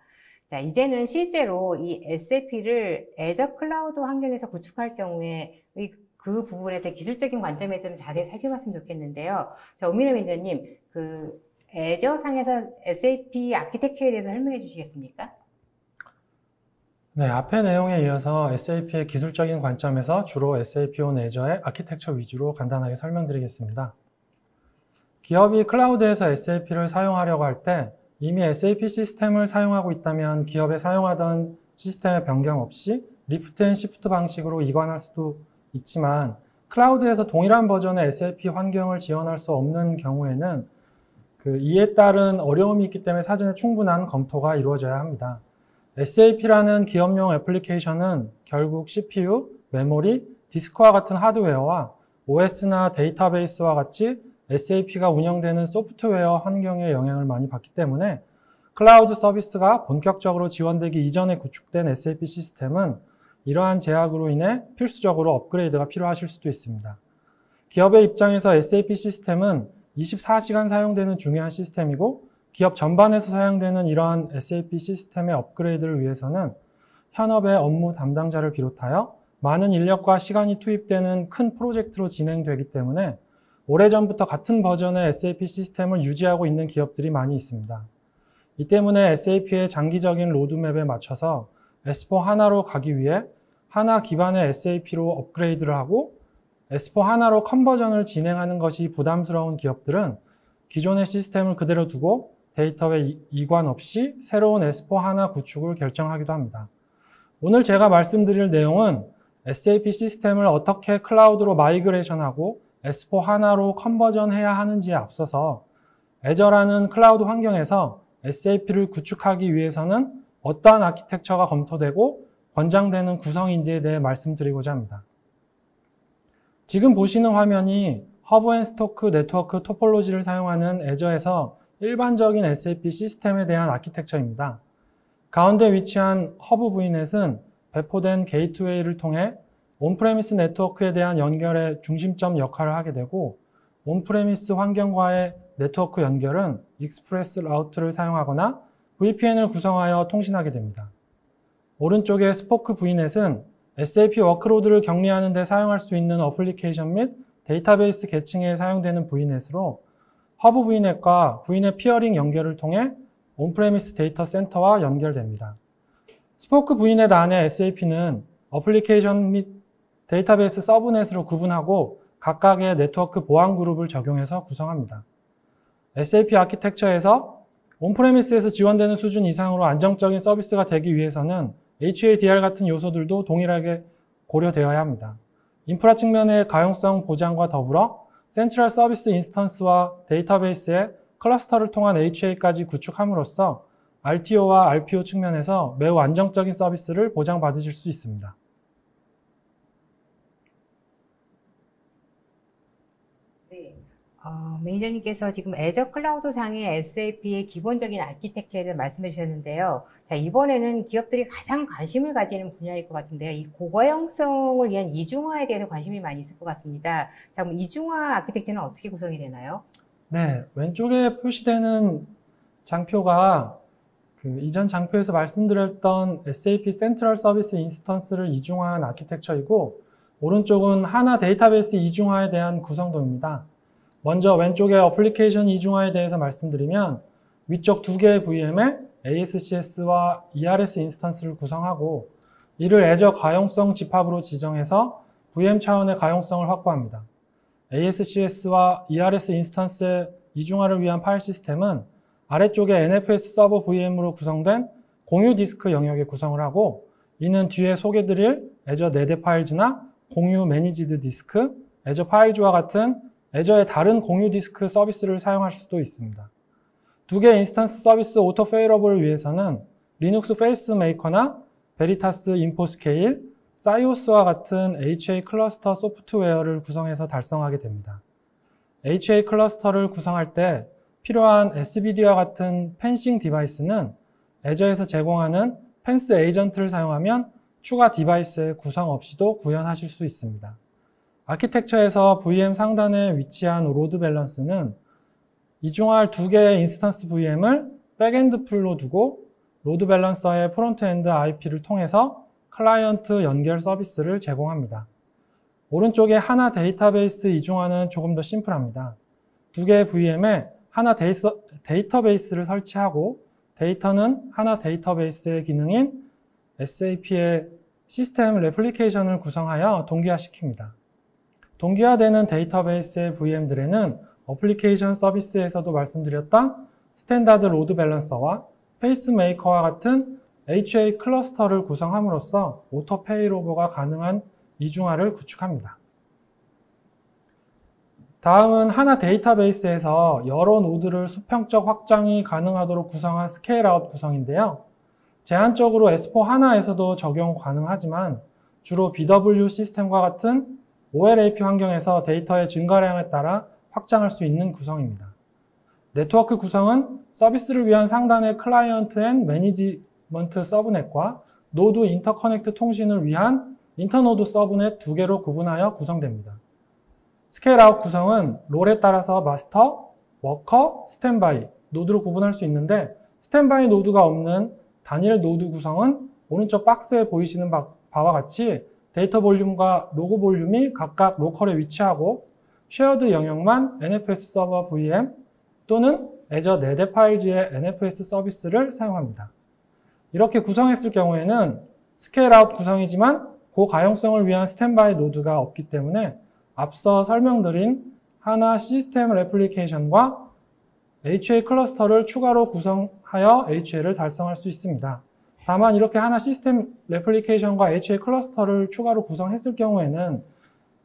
자, 이제는 실제로 이 SAP를 애저 클라우드 환경에서 구축할 경우에 그 부분에서 기술적인 관점에 좀 자세히 살펴봤으면 좋겠는데요. 자, 오민호 매니저님, 그 애저 상에서 SAP 아키텍처에 대해서 설명해 주시겠습니까? 네, 앞의 내용에 이어서 SAP의 기술적인 관점에서 주로 SAP 온 애저의 아키텍처 위주로 간단하게 설명드리겠습니다. 기업이 클라우드에서 SAP를 사용하려고 할 때 이미 SAP 시스템을 사용하고 있다면 기업에 사용하던 시스템의 변경 없이 리프트 앤 시프트 방식으로 이관할 수도 있지만 클라우드에서 동일한 버전의 SAP 환경을 지원할 수 없는 경우에는 이에 따른 어려움이 있기 때문에 사전에 충분한 검토가 이루어져야 합니다. SAP라는 기업용 애플리케이션은 결국 CPU, 메모리, 디스크와 같은 하드웨어와 OS나 데이터베이스와 같이 SAP가 운영되는 소프트웨어 환경에 영향을 많이 받기 때문에 클라우드 서비스가 본격적으로 지원되기 이전에 구축된 SAP 시스템은 이러한 제약으로 인해 필수적으로 업그레이드가 필요하실 수도 있습니다. 기업의 입장에서 SAP 시스템은 24시간 사용되는 중요한 시스템이고 기업 전반에서 사용되는 이러한 SAP 시스템의 업그레이드를 위해서는 현업의 업무 담당자를 비롯하여 많은 인력과 시간이 투입되는 큰 프로젝트로 진행되기 때문에 오래전부터 같은 버전의 SAP 시스템을 유지하고 있는 기업들이 많이 있습니다. 이 때문에 SAP의 장기적인 로드맵에 맞춰서 S4 하나로 가기 위해 하나 기반의 SAP로 업그레이드를 하고 S4 하나로 컨버전을 진행하는 것이 부담스러운 기업들은 기존의 시스템을 그대로 두고 데이터에 이관 없이 새로운 S4 하나 구축을 결정하기도 합니다. 오늘 제가 말씀드릴 내용은 SAP 시스템을 어떻게 클라우드로 마이그레이션하고 S4 하나로 컨버전해야 하는지에 앞서서 애저라는 클라우드 환경에서 SAP를 구축하기 위해서는 어떠한 아키텍처가 검토되고 권장되는 구성인지에 대해 말씀드리고자 합니다. 지금 보시는 화면이 허브 앤 스토크 네트워크 토폴로지를 사용하는 애저에서 일반적인 SAP 시스템에 대한 아키텍처입니다. 가운데 위치한 허브 VNet은 배포된 게이트웨이를 통해 온프레미스 네트워크에 대한 연결의 중심점 역할을 하게 되고 온프레미스 환경과의 네트워크 연결은 익스프레스 라우트를 사용하거나 VPN을 구성하여 통신하게 됩니다. 오른쪽의 스포크 VNet은 SAP 워크로드를 격리하는 데 사용할 수 있는 어플리케이션 및 데이터베이스 계층에 사용되는 VNet으로 허브 VNet과 VNet 피어링 연결을 통해 온프레미스 데이터 센터와 연결됩니다. 스포크 VNet 안에 SAP는 어플리케이션 및 데이터베이스 서브넷으로 구분하고 각각의 네트워크 보안 그룹을 적용해서 구성합니다. SAP 아키텍처에서 온프레미스에서 지원되는 수준 이상으로 안정적인 서비스가 되기 위해서는 HADR 같은 요소들도 동일하게 고려되어야 합니다. 인프라 측면의 가용성 보장과 더불어 센트럴 서비스 인스턴스와 데이터베이스의 클러스터를 통한 HA까지 구축함으로써 RTO와 RPO 측면에서 매우 안정적인 서비스를 보장받으실 수 있습니다. 네. 매니저님께서 지금 애저 클라우드 상의 SAP의 기본적인 아키텍처에 대해 말씀해 주셨는데요. 자, 이번에는 기업들이 가장 관심을 가지는 분야일 것 같은데요. 이 고가형성을 위한 이중화에 대해서 관심이 많이 있을 것 같습니다. 자, 그럼 이중화 아키텍처는 어떻게 구성이 되나요? 네, 왼쪽에 표시되는 장표가 이전 장표에서 말씀드렸던 SAP 센트럴 서비스 인스턴스를 이중화한 아키텍처이고, 오른쪽은 하나 데이터베이스 이중화에 대한 구성도입니다. 먼저 왼쪽의 어플리케이션 이중화에 대해서 말씀드리면, 위쪽 두 개의 VM에 ASCS와 ERS 인스턴스를 구성하고, 이를 애저 가용성 집합으로 지정해서 VM 차원의 가용성을 확보합니다. ASCS와 ERS 인스턴스의 이중화를 위한 파일 시스템은 아래쪽에 NFS 서버 VM으로 구성된 공유 디스크 영역에 구성을 하고, 이는 뒤에 소개드릴 애저 네대 파일즈나 공유 매니지드 디스크, 애저 파일즈와 같은 애저의 다른 공유 디스크 서비스를 사용할 수도 있습니다. 두 개의 인스턴스 서비스 오토 페일러블을 위해서는 리눅스 페이스 메이커나 베리타스 인포스케일, 사이오스와 같은 HA 클러스터 소프트웨어를 구성해서 달성하게 됩니다. HA 클러스터를 구성할 때 필요한 SBD와 같은 펜싱 디바이스는 애저에서 제공하는 펜스 에이전트를 사용하면 추가 디바이스의 구성 없이도 구현하실 수 있습니다. 아키텍처에서 VM 상단에 위치한 로드 밸런스는 이중화할 두 개의 인스턴스 VM을 백엔드 풀로 두고 로드 밸런서의 프론트엔드 IP를 통해서 클라이언트 연결 서비스를 제공합니다. 오른쪽에 하나 데이터베이스 이중화는 조금 더 심플합니다. 두 개의 VM에 하나 데이터베이스를 설치하고 데이터는 하나 데이터베이스의 기능인 SAP의 시스템 레플리케이션을 구성하여 동기화시킵니다. 동기화되는 데이터베이스의 VM들에는 어플리케이션 서비스에서도 말씀드렸던 스탠다드 로드 밸런서와 페이스메이커와 같은 HA 클러스터를 구성함으로써 오토 페일오버가 가능한 이중화를 구축합니다. 다음은 하나 데이터베이스에서 여러 노드를 수평적 확장이 가능하도록 구성한 스케일아웃 구성인데요. 제한적으로 S4 하나에서도 적용 가능하지만 주로 BW 시스템과 같은 OLAP 환경에서 데이터의 증가량에 따라 확장할 수 있는 구성입니다. 네트워크 구성은 서비스를 위한 상단의 클라이언트 앤 매니지먼트 서브넷과 노드 인터커넥트 통신을 위한 인터노드 서브넷 두 개로 구분하여 구성됩니다. 스케일아웃 구성은 롤에 따라서 마스터, 워커, 스탠바이 노드로 구분할 수 있는데, 스탠바이 노드가 없는 단일 노드 구성은 오른쪽 박스에 보이시는 바와 같이 데이터 볼륨과 로그 볼륨이 각각 로컬에 위치하고 쉐어드 영역만 NFS 서버 VM 또는 애저 네대 파일즈의 NFS 서비스를 사용합니다. 이렇게 구성했을 경우에는 스케일아웃 구성이지만 고가용성을 위한 스탠바이 노드가 없기 때문에 앞서 설명드린 하나 시스템 레플리케이션과 HA 클러스터를 추가로 구성하여 HA를 달성할 수 있습니다. 다만 이렇게 하나 시스템 레플리케이션과 HA 클러스터를 추가로 구성했을 경우에는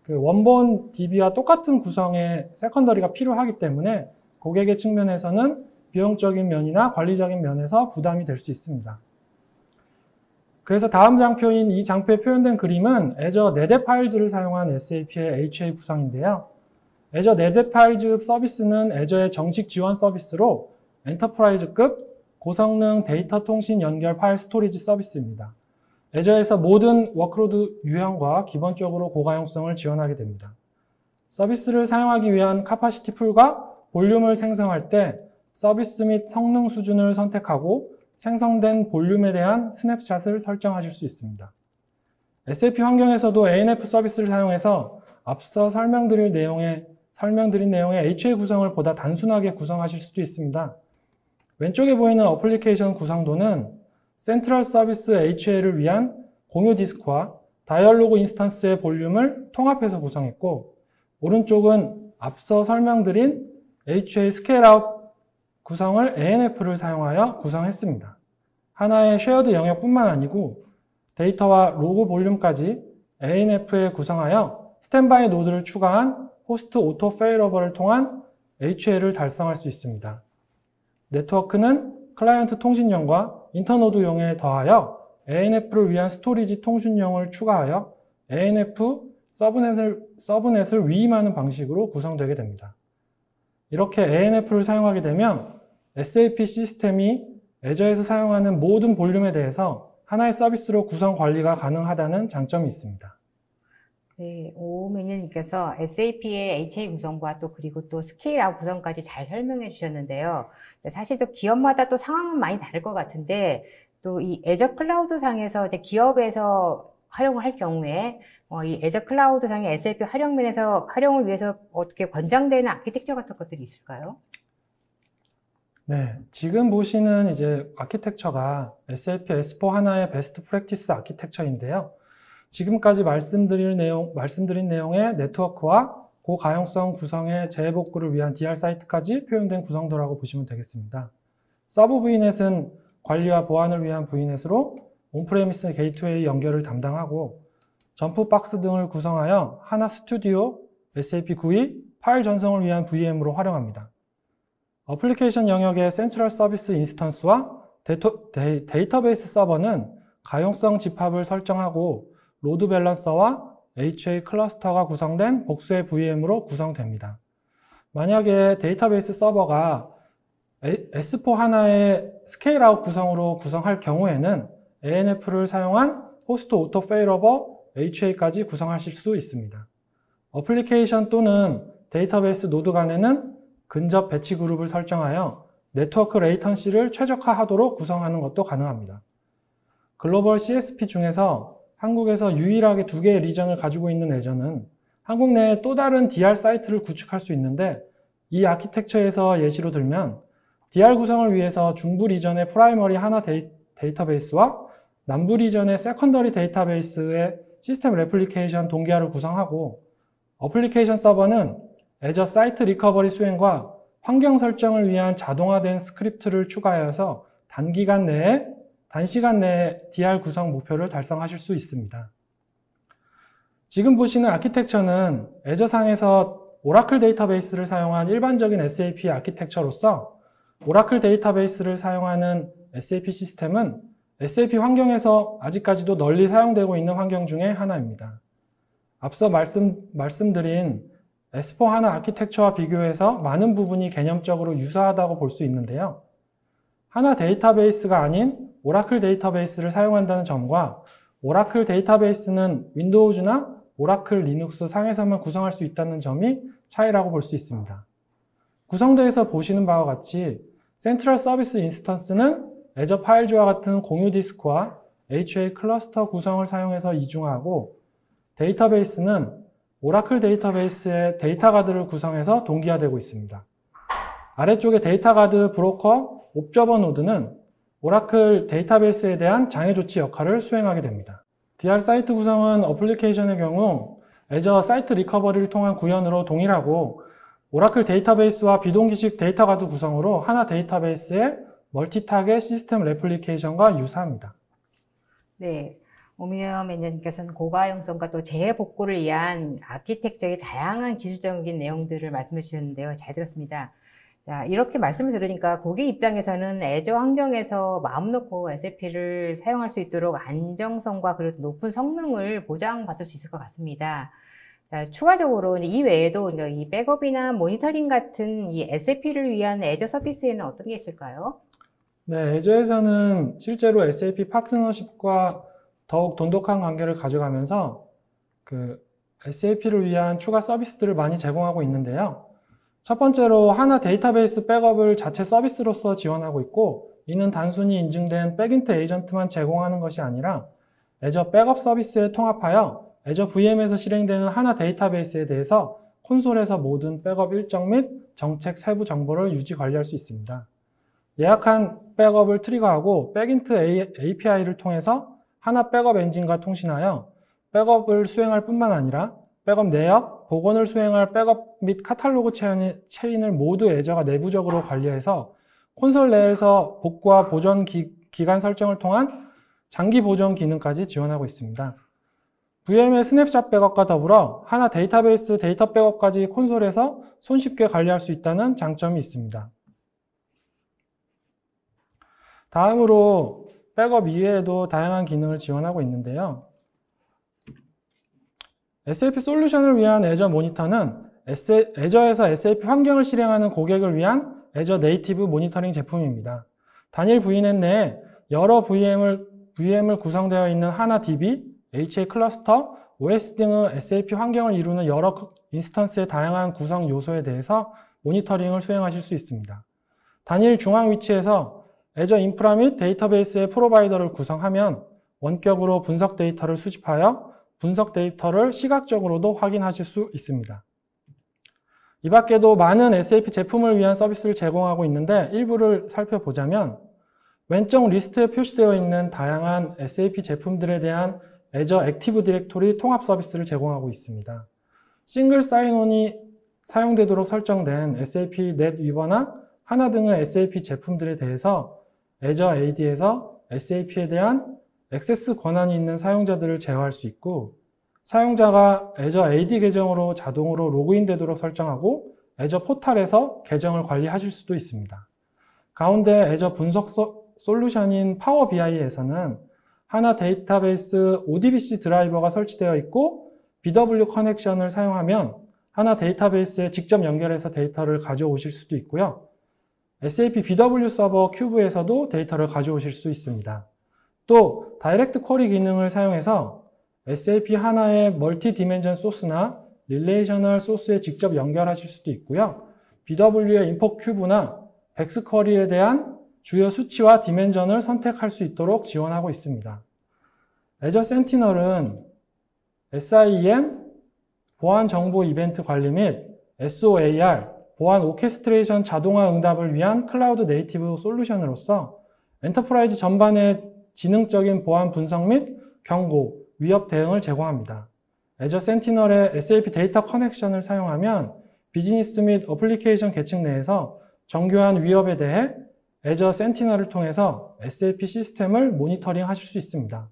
원본 DB와 똑같은 구성의 세컨더리가 필요하기 때문에 고객의 측면에서는 비용적인 면이나 관리적인 면에서 부담이 될 수 있습니다. 그래서 다음 장표인 이 장표에 표현된 그림은 애저 네대 파일즈를 사용한 SAP의 HA 구성인데요. 애저 네대 파일즈 서비스는 애저의 정식 지원 서비스로 엔터프라이즈급 고성능 데이터 통신 연결 파일 스토리지 서비스입니다. 애저에서 모든 워크로드 유형과 기본적으로 고가용성을 지원하게 됩니다. 서비스를 사용하기 위한 카파시티 풀과 볼륨을 생성할 때 서비스 및 성능 수준을 선택하고 생성된 볼륨에 대한 스냅샷을 설정하실 수 있습니다. SAP 환경에서도 ANF 서비스를 사용해서 앞서 설명드린 내용의 HA 구성을 보다 단순하게 구성하실 수도 있습니다. 왼쪽에 보이는 어플리케이션 구성도는 센트럴 서비스 HA를 위한 공유 디스크와 다이얼로그 인스턴스의 볼륨을 통합해서 구성했고, 오른쪽은 앞서 설명드린 HA 스케일아웃 구성을 ANF를 사용하여 구성했습니다. 하나의 쉐어드 영역뿐만 아니고 데이터와 로그 볼륨까지 ANF에 구성하여 스탠바이 노드를 추가한 호스트 오토 페일러블을 통한 HA를 달성할 수 있습니다. 네트워크는 클라이언트 통신용과 인터노드용에 더하여 ANF를 위한 스토리지 통신용을 추가하여 ANF 서브넷을 위임하는 방식으로 구성되게 됩니다. 이렇게 ANF를 사용하게 되면 SAP 시스템이 애저에서 사용하는 모든 볼륨에 대해서 하나의 서비스로 구성 관리가 가능하다는 장점이 있습니다. 네, 오 매니저님께서 SAP의 HA 구성과 또 그리고 또 스케일아웃 구성까지 잘 설명해 주셨는데요. 사실 또 기업마다 또 상황은 많이 다를 것 같은데 또 이 애저 클라우드 상에서 이제 기업에서 활용을 할 경우에 이 애저 클라우드 상의 SAP 활용을 위해서 어떻게 권장되는 아키텍처 같은 것들이 있을까요? 네, 지금 보시는 이제 아키텍처가 SAP S/4HANA의 베스트 프랙티스 아키텍처인데요. 지금까지 말씀드린 내용의 네트워크와 고가용성 구성의 재복구를 위한 DR 사이트까지 표현된 구성도라고 보시면 되겠습니다. 서브 VNet은 관리와 보안을 위한 VNet으로 온프레미스 게이트웨이 연결을 담당하고 점프 박스 등을 구성하여 하나 스튜디오, SAP GUI, 파일 전송을 위한 VM으로 활용합니다. 어플리케이션 영역의 센트럴 서비스 인스턴스와 데이터베이스 서버는 가용성 집합을 설정하고 로드 밸런서와 HA 클러스터가 구성된 복수의 VM으로 구성됩니다. 만약에 데이터베이스 서버가 S/4HANA의 스케일아웃 구성으로 구성할 경우에는 ANF를 사용한 호스트 오토 페일오버 HA까지 구성하실 수 있습니다. 어플리케이션 또는 데이터베이스 노드 간에는 근접 배치 그룹을 설정하여 네트워크 레이턴시를 최적화하도록 구성하는 것도 가능합니다. 글로벌 CSP 중에서 한국에서 유일하게 2개의 리전을 가지고 있는 애저는 한국 내에 또 다른 DR 사이트를 구축할 수 있는데 이 아키텍처에서 예시로 들면 DR 구성을 위해서 중부 리전의 프라이머리 하나 데이터베이스와 남부 리전의 세컨더리 데이터베이스의 시스템 레플리케이션 동기화를 구성하고 어플리케이션 서버는 애저 사이트 리커버리 수행과 환경 설정을 위한 자동화된 스크립트를 추가하여서 단시간 내에 DR 구성 목표를 달성하실 수 있습니다. 지금 보시는 아키텍처는 애저상에서 오라클 데이터베이스를 사용한 일반적인 SAP 아키텍처로서 오라클 데이터베이스를 사용하는 SAP 시스템은 SAP 환경에서 아직까지도 널리 사용되고 있는 환경 중에 하나입니다. 앞서 말씀드린 S/4HANA 아키텍처와 비교해서 많은 부분이 개념적으로 유사하다고 볼 수 있는데요. 하나 데이터베이스가 아닌 오라클 데이터베이스를 사용한다는 점과 오라클 데이터베이스는 윈도우즈나 오라클 리눅스 상에서만 구성할 수 있다는 점이 차이라고 볼 수 있습니다. 구성도에서 보시는 바와 같이 센트럴 서비스 인스턴스는 애저 파일즈와 같은 공유 디스크와 HA 클러스터 구성을 사용해서 이중화하고 데이터베이스는 오라클 데이터베이스의 데이터 가드를 구성해서 동기화되고 있습니다. 아래쪽의 데이터 가드 브로커 옵저버 노드는 오라클 데이터베이스에 대한 장애 조치 역할을 수행하게 됩니다. DR 사이트 구성은 어플리케이션의 경우 애저 사이트 리커버리를 통한 구현으로 동일하고 오라클 데이터베이스와 비동기식 데이터 가드 구성으로 하나 데이터베이스의 멀티타겟 시스템 레플리케이션과 유사합니다. 네. 오미녀 매니저님께서는 고가용성과 또 재복구를 위한 아키텍처의 다양한 기술적인 내용들을 말씀해 주셨는데요. 잘 들었습니다. 자, 이렇게 말씀을 들으니까 고객 입장에서는 애저 환경에서 마음 놓고 SAP를 사용할 수 있도록 안정성과 그리고 높은 성능을 보장받을 수 있을 것 같습니다. 자, 추가적으로 이 외에도 이 백업이나 모니터링 같은 이 SAP를 위한 애저 서비스에는 어떤 게 있을까요? 네, 애저에서는 실제로 SAP 파트너십과 더욱 돈독한 관계를 가져가면서 SAP를 위한 추가 서비스들을 많이 제공하고 있는데요. 첫 번째로 하나 데이터베이스 백업을 자체 서비스로서 지원하고 있고 이는 단순히 인증된 백인트 에이전트만 제공하는 것이 아니라 애저 백업 서비스에 통합하여 애저 VM에서 실행되는 하나 데이터베이스에 대해서 콘솔에서 모든 백업 일정 및 정책 세부 정보를 유지 관리할 수 있습니다. 예약한 백업을 트리거하고 백인트 API를 통해서 하나 백업 엔진과 통신하여 백업을 수행할 뿐만 아니라 백업 내역, 복원을 수행할 백업 및 카탈로그 체인을 모두 애저가 내부적으로 관리해서 콘솔 내에서 복구와 보존 기간 설정을 통한 장기 보존 기능까지 지원하고 있습니다. VM의 스냅샷 백업과 더불어 하나 데이터베이스 데이터 백업까지 콘솔에서 손쉽게 관리할 수 있다는 장점이 있습니다. 다음으로 백업 이외에도 다양한 기능을 지원하고 있는데요. SAP 솔루션을 위한 애저 모니터는 애저에서 SAP 환경을 실행하는 고객을 위한 애저 네이티브 모니터링 제품입니다. 단일 VNet 내에 여러 VM을 구성되어 있는 하나 DB, HA 클러스터, OS 등의 SAP 환경을 이루는 여러 인스턴스의 다양한 구성 요소에 대해서 모니터링을 수행하실 수 있습니다. 단일 중앙 위치에서 애저 인프라 및 데이터베이스의 프로바이더를 구성하면 원격으로 분석 데이터를 수집하여 분석 데이터를 시각적으로도 확인하실 수 있습니다. 이 밖에도 많은 SAP 제품을 위한 서비스를 제공하고 있는데 일부를 살펴보자면 왼쪽 리스트에 표시되어 있는 다양한 SAP 제품들에 대한 애저 액티브 디렉토리 통합 서비스를 제공하고 있습니다. 싱글 사인온이 사용되도록 설정된 SAP 넷위버나 하나 등의 SAP 제품들에 대해서 애저 AD에서 SAP에 대한 액세스 권한이 있는 사용자들을 제어할 수 있고 사용자가 애저 AD 계정으로 자동으로 로그인되도록 설정하고 애저 포탈에서 계정을 관리하실 수도 있습니다. 가운데 애저 분석 솔루션인 파워 BI에서는 하나 데이터베이스 ODBC 드라이버가 설치되어 있고 BW 커넥션을 사용하면 하나 데이터베이스에 직접 연결해서 데이터를 가져오실 수도 있고요. SAP BW 서버 큐브에서도 데이터를 가져오실 수 있습니다. 또 다이렉트 쿼리 기능을 사용해서 SAP 하나의 멀티 디멘전 소스나 릴레이셔널 소스에 직접 연결하실 수도 있고요. BW의 인포 큐브나 백스 쿼리에 대한 주요 수치와 디멘전을 선택할 수 있도록 지원하고 있습니다. 애저 센티널은 SIEM, 보안 정보 이벤트 관리 및 SOAR, 보안 오케스트레이션 자동화 응답을 위한 클라우드 네이티브 솔루션으로서 엔터프라이즈 전반의 지능적인 보안 분석 및 경고, 위협 대응을 제공합니다. 애저 센티널의 SAP 데이터 커넥션을 사용하면 비즈니스 및 어플리케이션 계층 내에서 정교한 위협에 대해 애저 센티널을 통해서 SAP 시스템을 모니터링 하실 수 있습니다.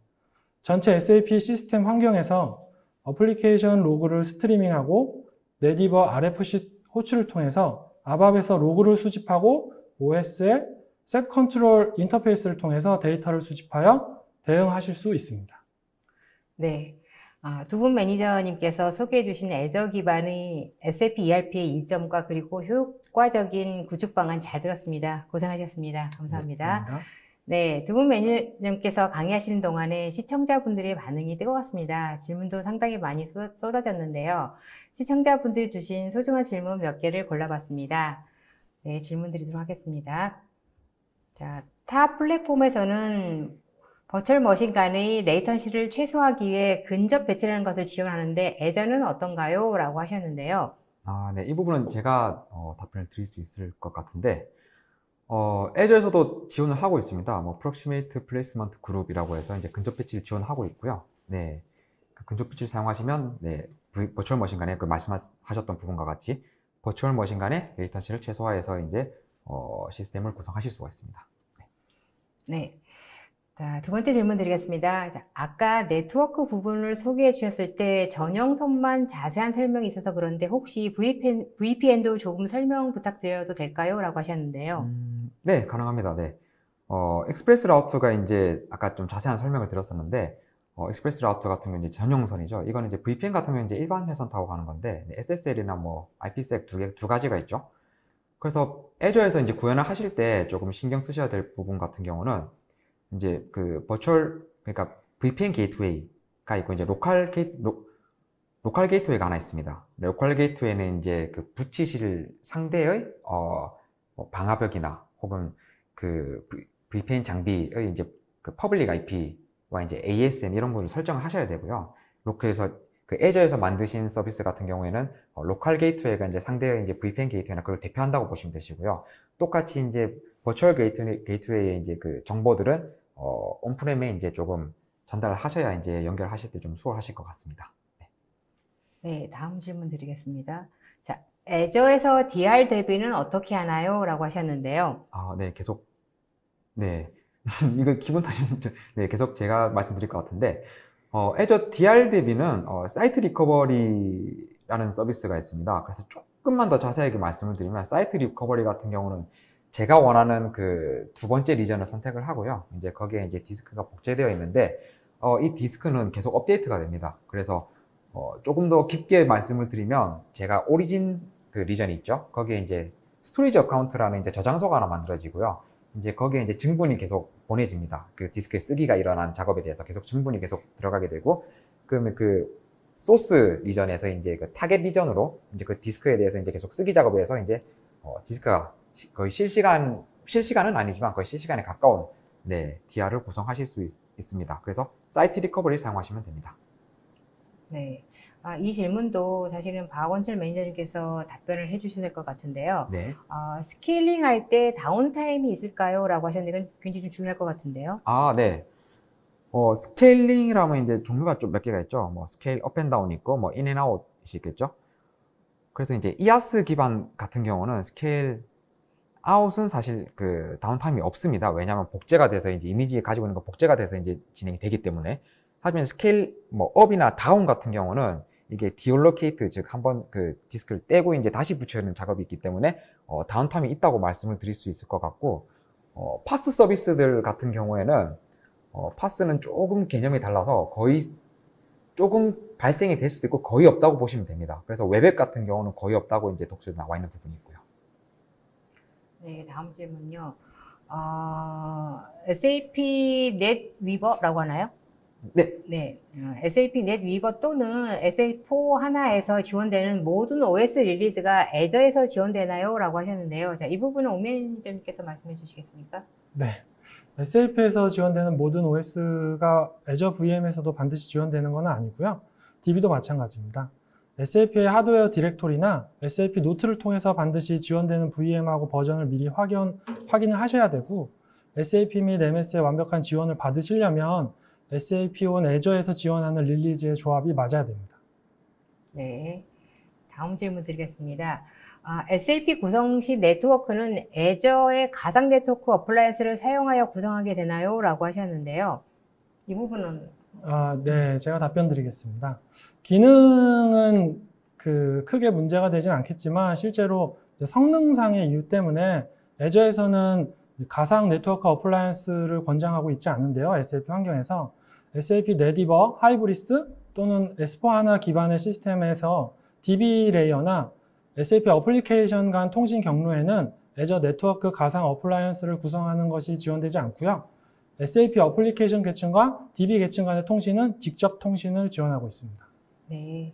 전체 SAP 시스템 환경에서 어플리케이션 로그를 스트리밍하고 네디버 RFC 호출을 통해서 ABAP에서 로그를 수집하고 OS의 셋 컨트롤 인터페이스를 통해서 데이터를 수집하여 대응하실 수 있습니다. 네. 두 분 매니저님께서 소개해 주신 애저 기반의 SAP ERP의 이점과 그리고 효과적인 구축 방안 잘 들었습니다. 고생하셨습니다. 감사합니다. 네, 두 분 매니저님께서 강의하시는 동안에 시청자분들의 반응이 뜨거웠습니다. 질문도 상당히 많이 쏟아졌는데요. 시청자분들이 주신 소중한 질문 몇 개를 골라봤습니다. 네, 질문 드리도록 하겠습니다. 자, 타 플랫폼에서는 버추얼 머신 간의 레이턴시를 최소화하기 위해 근접 배치라는 것을 지원하는데 애저는 어떤가요? 라고 하셨는데요. 네, 이 부분은 제가 답변을 드릴 수 있을 것 같은데 애저에서도 지원을 하고 있습니다. 프록시메이트 플레이스먼트 그룹이라고 해서 이제 근접 배치를 지원하고 있고요. 네, 그 근접 배치를 사용하시면 네, 버추얼 머신 간의 그 말씀하셨던 부분과 같이 버추얼 머신 간의 레이턴시를 최소화해서 이제 시스템을 구성하실 수가 있습니다. 네. 자, 두 번째 질문 드리겠습니다. 자, 아까 네트워크 부분을 소개해 주셨을 때 전형선만 자세한 설명이 있어서 그런데 혹시 VPN도 조금 설명 부탁드려도 될까요? 라고 하셨는데요. 네, 가능합니다. 네. 익스프레스 라우터가 이제 아까 좀 자세한 설명을 드렸었는데 익스프레스 라우터 같은 경우는 이제 전용선이죠. 이거는 이제 VPN 같은 경우는 이제 일반 회선 타고 가는 건데 SSL이나 IPsec 두 가지가 있죠. 그래서 애저에서 이제 구현을 하실 때 조금 신경 쓰셔야 될 부분 같은 경우는 이제 그 그러니까 VPN 게이트웨이가 있고 이제 로컬 게이트웨이가 하나 있습니다. 로컬 게이트웨이는 이제 그 붙이실 상대의 방화벽이나 혹은 그 VPN 장비의 이제 그 퍼블릭 IP와 이제 ASN 이런 부분을 설정을 하셔야 되고요. 그래서 그 애저에서 만드신 서비스 같은 경우에는 로컬 게이트웨이가 이제 상대의 이제 VPN 게이트웨이나 그걸 대표한다고 보시면 되시고요. 똑같이 이제 버추얼 게이트웨이의 이제 그 정보들은 온프렘에 이제 조금 전달을 하셔야 이제 연결하실 때 좀 수월하실 것 같습니다. 네. 네, 다음 질문 드리겠습니다. 자, 애저에서 DR 대비는 어떻게 하나요? 라고 하셨는데요. 네, 계속, 네. 이거 기분 탓인, 네, 계속 제가 말씀드릴 것 같은데, 애저 DR 대비는 사이트 리커버리라는 서비스가 있습니다. 그래서 조금만 더 자세하게 말씀을 드리면, 사이트 리커버리 같은 경우는 제가 원하는 그 두 번째 리전을 선택을 하고요. 이제 거기에 이제 디스크가 복제되어 있는데, 이 디스크는 계속 업데이트가 됩니다. 그래서, 조금 더 깊게 말씀을 드리면, 제가 오리진 그 리전이 있죠. 거기에 이제 스토리지 어카운트라는 이제 저장소가 하나 만들어지고요. 이제 거기에 이제 증분이 계속 보내집니다. 그 디스크의 쓰기가 일어난 작업에 대해서 계속 증분이 계속 들어가게 되고, 그러면 그 소스 리전에서 이제 그 타겟 리전으로 이제 그 디스크에 대해서 이제 계속 쓰기 작업을 해서 이제 디스크가 거의 실시간은 아니지만 거의 실시간에 가까운 네, DR을 구성하실 수 있습니다. 그래서 사이트 리커버리 사용하시면 됩니다. 네. 이 질문도 사실은 박원철 매니저님께서 답변을 해주셔야 될 것 같은데요. 네. 스케일링 할 때 다운타임이 있을까요? 라고 하셨는데 이건 굉장히 좀 중요할 것 같은데요. 네. 스케일링이라면 이제 종류가 좀 몇 개가 있죠. 뭐 스케일 업 앤 다운 있고 뭐 인 앤 아웃이 있겠죠. 그래서 이제 EAS 기반 같은 경우는 스케일 아웃은 사실 그 다운타임이 없습니다. 왜냐하면 복제가 돼서 이제 이미지에 가지고 있는 거 복제가 돼서 이제 진행이 되기 때문에. 하지만 스케일 뭐 업이나 다운 같은 경우는 이게 디올로케이트, 즉 한번 그 디스크를 떼고 이제 다시 붙여야 작업이 있기 때문에 다운타임이 있다고 말씀을 드릴 수 있을 것 같고, 파스 서비스들 같은 경우에는 파스는 조금 개념이 달라서 거의 조금 발생이 될 수도 있고 거의 없다고 보시면 됩니다. 그래서 웹앱 같은 경우는 거의 없다고 이제 독서에 나와 있는 부분이 있고요. 네, 다음 질문요. SAP NetWeaver라고 하나요? 네. 네, SAP NetWeaver 또는 SA4 하나에서 지원되는 모든 OS 릴리즈가 애저에서 지원되나요? 라고 하셨는데요. 자, 이 부분은 오 매니저님께서 말씀해 주시겠습니까? 네. SAP에서 지원되는 모든 OS가 애저 VM에서도 반드시 지원되는 건 아니고요. DB도 마찬가지입니다. SAP의 하드웨어 디렉토리나 SAP 노트를 통해서 반드시 지원되는 VM하고 버전을 미리 확인을 하셔야 되고, SAP 및 MS의 완벽한 지원을 받으시려면 SAP on 애저에서 지원하는 릴리즈의 조합이 맞아야 됩니다. 네, 다음 질문 드리겠습니다. SAP 구성 시 네트워크는 애저의 가상 네트워크 어플라이언스를 사용하여 구성하게 되나요? 라고 하셨는데요. 이 부분은 네, 제가 답변 드리겠습니다. 기능은 크게 문제가 되진 않겠지만 실제로 성능상의 이유 때문에 애저에서는 가상 네트워크 어플라이언스를 권장하고 있지 않은데요. SAP 환경에서 SAP 네디버, 하이브리스 또는 S4HANA 기반의 시스템에서 DB 레이어나 SAP 어플리케이션 간 통신 경로에는 애저 네트워크 가상 어플라이언스를 구성하는 것이 지원되지 않고요. SAP 어플리케이션 계층과 DB 계층 간의 통신은 직접 통신을 지원하고 있습니다. 네,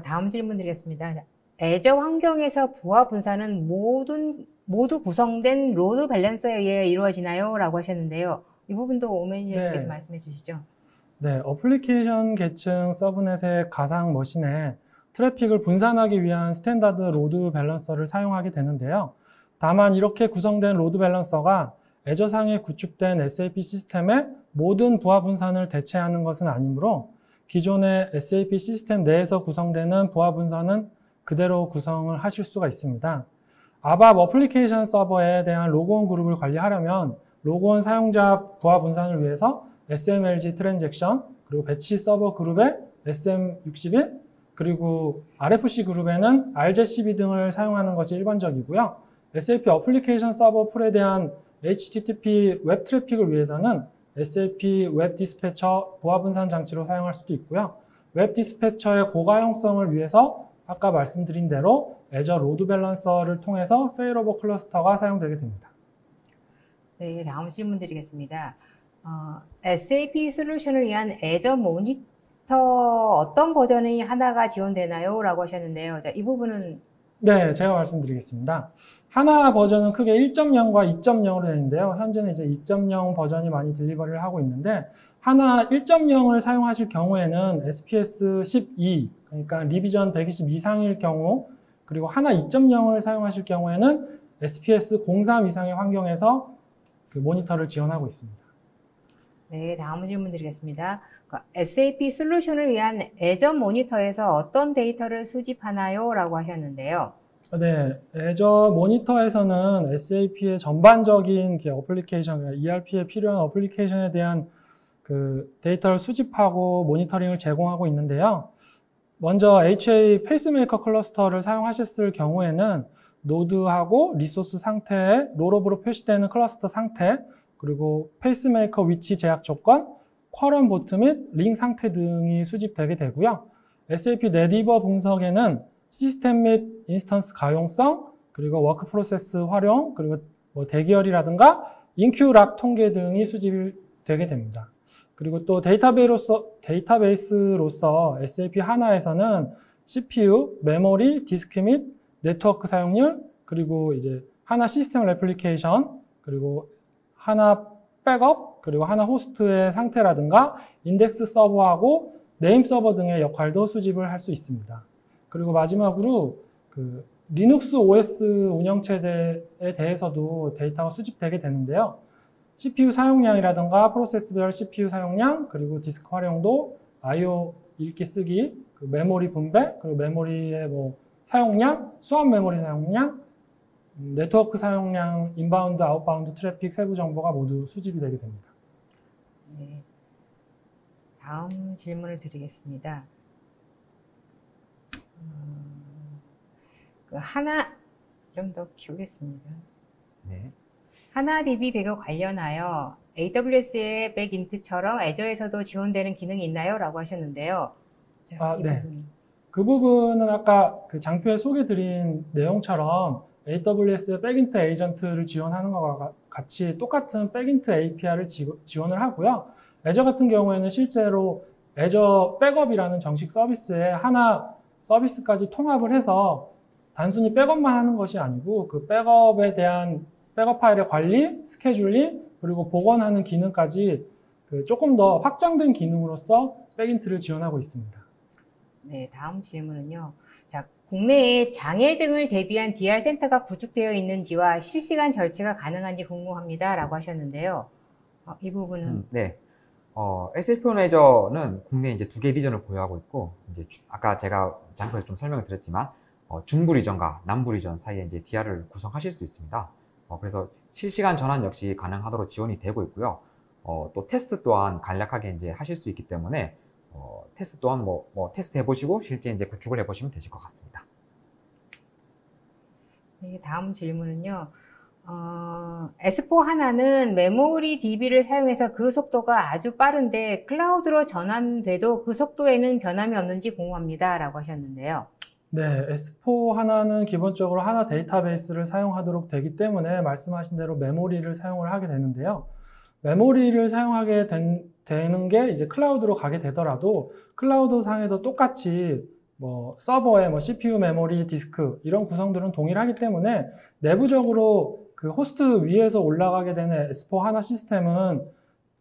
다음 질문 드리겠습니다. 애저 환경에서 부하 분산은 모두 구성된 로드 밸런서에 의해 이루어지나요? 라고 하셨는데요. 이 부분도 오 매니저님께서 네. 말씀해 주시죠. 네, 어플리케이션 계층 서브넷의 가상 머신에 트래픽을 분산하기 위한 스탠다드 로드 밸런서를 사용하게 되는데요. 다만 이렇게 구성된 로드 밸런서가 애저상에 구축된 SAP 시스템의 모든 부하 분산을 대체하는 것은 아니므로 기존의 SAP 시스템 내에서 구성되는 부하 분산은 그대로 구성을 하실 수가 있습니다. ABAP 어플리케이션 서버에 대한 로그온 그룹을 관리하려면 로그온 사용자 부하 분산을 위해서 SMLG 트랜잭션, 그리고 배치 서버 그룹에 SM61, 그리고 RFC 그룹에는 RJCB 등을 사용하는 것이 일반적이고요. SAP 어플리케이션 서버 풀에 대한 HTTP 웹 트래픽을 위해서는 SAP 웹 디스패처 부하 분산 장치로 사용할 수도 있고요. 웹 디스패처의 고가용성을 위해서 아까 말씀드린 대로 애저 로드 밸런서를 통해서 페일오버 클러스터가 사용되게 됩니다. 네, 다음 질문 드리겠습니다. SAP 솔루션을 위한 애저 모니터 어떤 버전이 하나가 지원되나요? 라고 하셨는데요. 자, 이 부분은 네, 제가 말씀드리겠습니다. 하나 버전은 크게 1.0과 2.0으로 되는데요. 현재는 이제 2.0 버전이 많이 딜리버리를 하고 있는데, 하나 1.0을 사용하실 경우에는 SPS 12, 그러니까 리비전 120 이상일 경우, 그리고 하나 2.0을 사용하실 경우에는 SPS 03 이상의 환경에서 그 모니터를 지원하고 있습니다. 네, 다음 질문 드리겠습니다. SAP 솔루션을 위한 애저 모니터에서 어떤 데이터를 수집하나요? 라고 하셨는데요. 네, 애저 모니터에서는 SAP의 전반적인 어플리케이션, ERP에 필요한 어플리케이션에 대한 그 데이터를 수집하고 모니터링을 제공하고 있는데요. 먼저 HA 페이스메이커 클러스터를 사용하셨을 경우에는 노드하고 리소스 상태에 롤업으로 표시되는 클러스터 상태, 그리고 페이스메이커 위치 제약 조건, 쿼럼 보트 및 링 상태 등이 수집되게 되고요. SAP 네디버 분석에는 시스템 및 인스턴스 가용성, 그리고 워크 프로세스 활용, 그리고 뭐 대기열이라든가 인큐 락 통계 등이 수집되게 됩니다. 그리고 또 데이터베이스로서 SAP 하나에서는 CPU, 메모리, 디스크 및 네트워크 사용률, 그리고 이제 하나 시스템 레플리케이션, 그리고 하나 백업, 그리고 하나 호스트의 상태라든가 인덱스 서버하고 네임 서버 등의 역할도 수집을 할 수 있습니다. 그리고 마지막으로 그 리눅스 OS 운영체제에 대해서도 데이터가 수집되게 되는데요. CPU 사용량이라든가 프로세스별 CPU 사용량, 그리고 디스크 활용도, I/O 읽기 쓰기, 그 메모리 분배, 그리고 메모리의 뭐 사용량, 수압 메모리 사용량, 네트워크 사용량, 인바운드, 아웃바운드 트래픽 세부 정보가 모두 수집이 되게 됩니다. 네. 다음 질문을 드리겠습니다. 하나 좀 더 키우겠습니다. 네. 하나DB 배경 관련하여 AWS의 백인트처럼 애저에서도 지원되는 기능이 있나요? 라고 하셨는데요. 자, 이 네. 부분. 그 부분은 아까 그 장표에 소개드린 내용처럼 AWS의 백인트 에이전트를 지원하는 것과 같이 똑같은 백인트 API를 지원을 하고요. 애저 같은 경우에는 실제로 애저 백업이라는 정식 서비스에 하나 서비스까지 통합을 해서 단순히 백업만 하는 것이 아니고 그 백업에 대한 백업 파일의 관리, 스케줄링, 그리고 복원하는 기능까지 그 조금 더 확장된 기능으로서 백인트를 지원하고 있습니다. 네, 다음 질문은요. 자, 국내에 장애 등을 대비한 DR 센터가 구축되어 있는지와 실시간 절차가 가능한지 궁금합니다. 라고 하셨는데요. 이 부분은 네. SAP 애저는 국내에 이제 2개 리전을 보유하고 있고, 이제 아까 제가 장표에서 좀 설명을 드렸지만, 중부 리전과 남부 리전 사이에 이제 DR을 구성하실 수 있습니다. 그래서 실시간 전환 역시 가능하도록 지원이 되고 있고요. 또 테스트 또한 간략하게 이제 하실 수 있기 때문에, 테스트 또한 테스트 해보시고 실제 이제 구축을 해보시면 되실 것 같습니다. 네, 다음 질문은요. S4 하나는 메모리 DB를 사용해서 그 속도가 아주 빠른데 클라우드로 전환돼도 그 속도에는 변함이 없는지 궁금합니다. 라고 하셨는데요. 네, S4 하나는 기본적으로 하나 데이터베이스를 사용하도록 되기 때문에 말씀하신 대로 메모리를 사용을 하게 되는데요. 메모리를 사용하게 되는 게 이제 클라우드로 가게 되더라도 클라우드 상에도 똑같이 뭐 서버에 뭐 CPU, 메모리, 디스크 이런 구성들은 동일하기 때문에 내부적으로 그 호스트 위에서 올라가게 되는 S4 하나 시스템은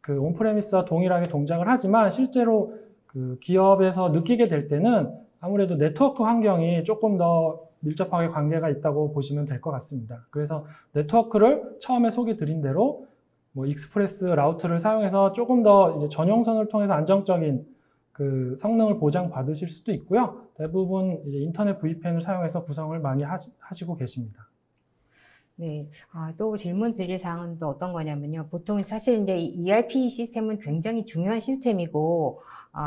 그 온프레미스와 동일하게 동작을 하지만 실제로 그 기업에서 느끼게 될 때는 아무래도 네트워크 환경이 조금 더 밀접하게 관계가 있다고 보시면 될 것 같습니다. 그래서 네트워크를 처음에 소개 드린 대로 뭐 익스프레스 라우트를 사용해서 조금 더 이제 전용선을 통해서 안정적인 그 성능을 보장받으실 수도 있고요. 대부분 이제 인터넷 VPN을 사용해서 구성을 많이 하시고 계십니다. 네, 또 질문 드릴 사항은 또 어떤 거냐면요. 보통 사실 이제 ERP 시스템은 굉장히 중요한 시스템이고,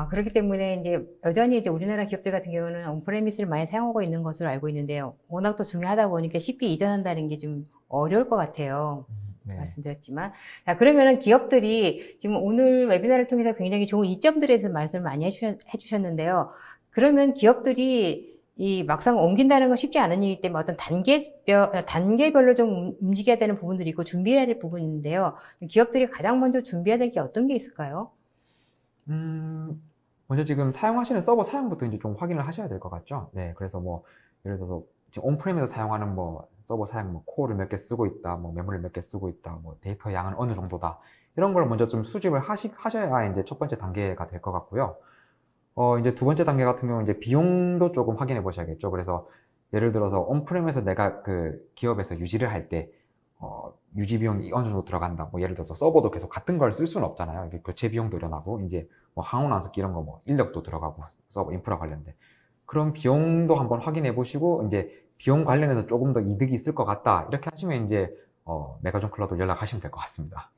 그렇기 때문에 이제 여전히 이제 우리나라 기업들 같은 경우는 온프레미스를 많이 사용하고 있는 것으로 알고 있는데요. 워낙 또 중요하다 보니까 쉽게 이전한다는 게 좀 어려울 것 같아요. 네. 말씀드렸지만. 자, 그러면은 기업들이 지금 오늘 웨비나를 통해서 굉장히 좋은 이점들에 대해서 말씀을 많이 해주셨는데요. 그러면 기업들이 이 막상 옮긴다는 건 쉽지 않은 일이기 때문에 어떤 단계별로 좀 움직여야 되는 부분들이 있고 준비해야 될 부분인데요. 기업들이 가장 먼저 준비해야 될 게 어떤 게 있을까요? 먼저 지금 사용하시는 서버 사양부터 이제 좀 확인을 하셔야 될 것 같죠. 네, 그래서 뭐 예를 들어서 지금 온프레임에서 사용하는 뭐 서버 사양, 뭐 코어를 몇 개 쓰고 있다, 뭐 메모리를 몇 개 쓰고 있다, 뭐 데이터 양은 어느 정도다, 이런 걸 먼저 좀 수집을 하셔야 이제 첫 번째 단계가 될 것 같고요. 이제 두 번째 단계 같은 경우는 이제 비용도 조금 확인해 보셔야겠죠. 그래서 예를 들어서 온프레임에서 내가 그 기업에서 유지를 할 때 유지 비용이 어느 정도 들어간다. 뭐 예를 들어서 서버도 계속 같은 걸 쓸 수는 없잖아요. 이게 교체 비용도 일어나고 이제 뭐 항원 안습기 이런 거 뭐 인력도 들어가고 서버 인프라 관련된 그런 비용도 한번 확인해 보시고 이제 비용 관련해서 조금 더 이득이 있을 것 같다. 이렇게 하시면 이제 메가존 클라우드 연락하시면 될 것 같습니다.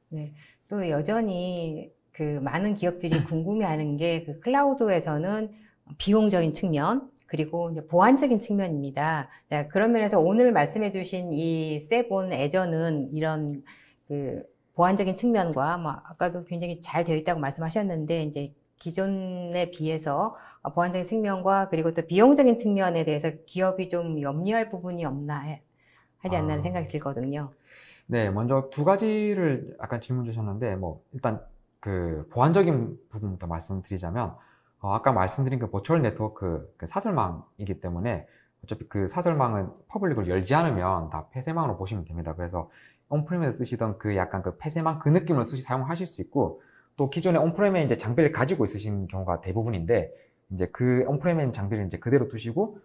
네, 또 여전히 그 많은 기업들이 궁금해하는 게 그 클라우드에서는 비용적인 측면 그리고 이제 보안적인 측면입니다. 자, 그런 면에서 오늘 말씀해주신 이 세본 애저는 이런 그 보안적인 측면과 뭐 아까도 굉장히 잘 되어 있다고 말씀하셨는데 이제 기존에 비해서 보안적인 측면과 그리고 또 비용적인 측면에 대해서 기업이 좀 염려할 부분이 없나 하지 않나 하는 생각이 들거든요. 네, 먼저 두 가지를 아까 질문 주셨는데, 뭐, 일단 그 보안적인 부분부터 말씀드리자면, 아까 말씀드린 그 버추얼 네트워크, 그 사설망이기 때문에 어차피 그 사설망은 퍼블릭을 열지 않으면 다 폐쇄망으로 보시면 됩니다. 그래서 온프레임에서 쓰시던 그 약간 그 폐쇄망 그 느낌을 사용하실 수 있고, 또 기존에 온프레임에 이제 장비를 가지고 있으신 경우가 대부분인데, 이제 그 온프레임에 있는 장비를 이제 그대로 두시고,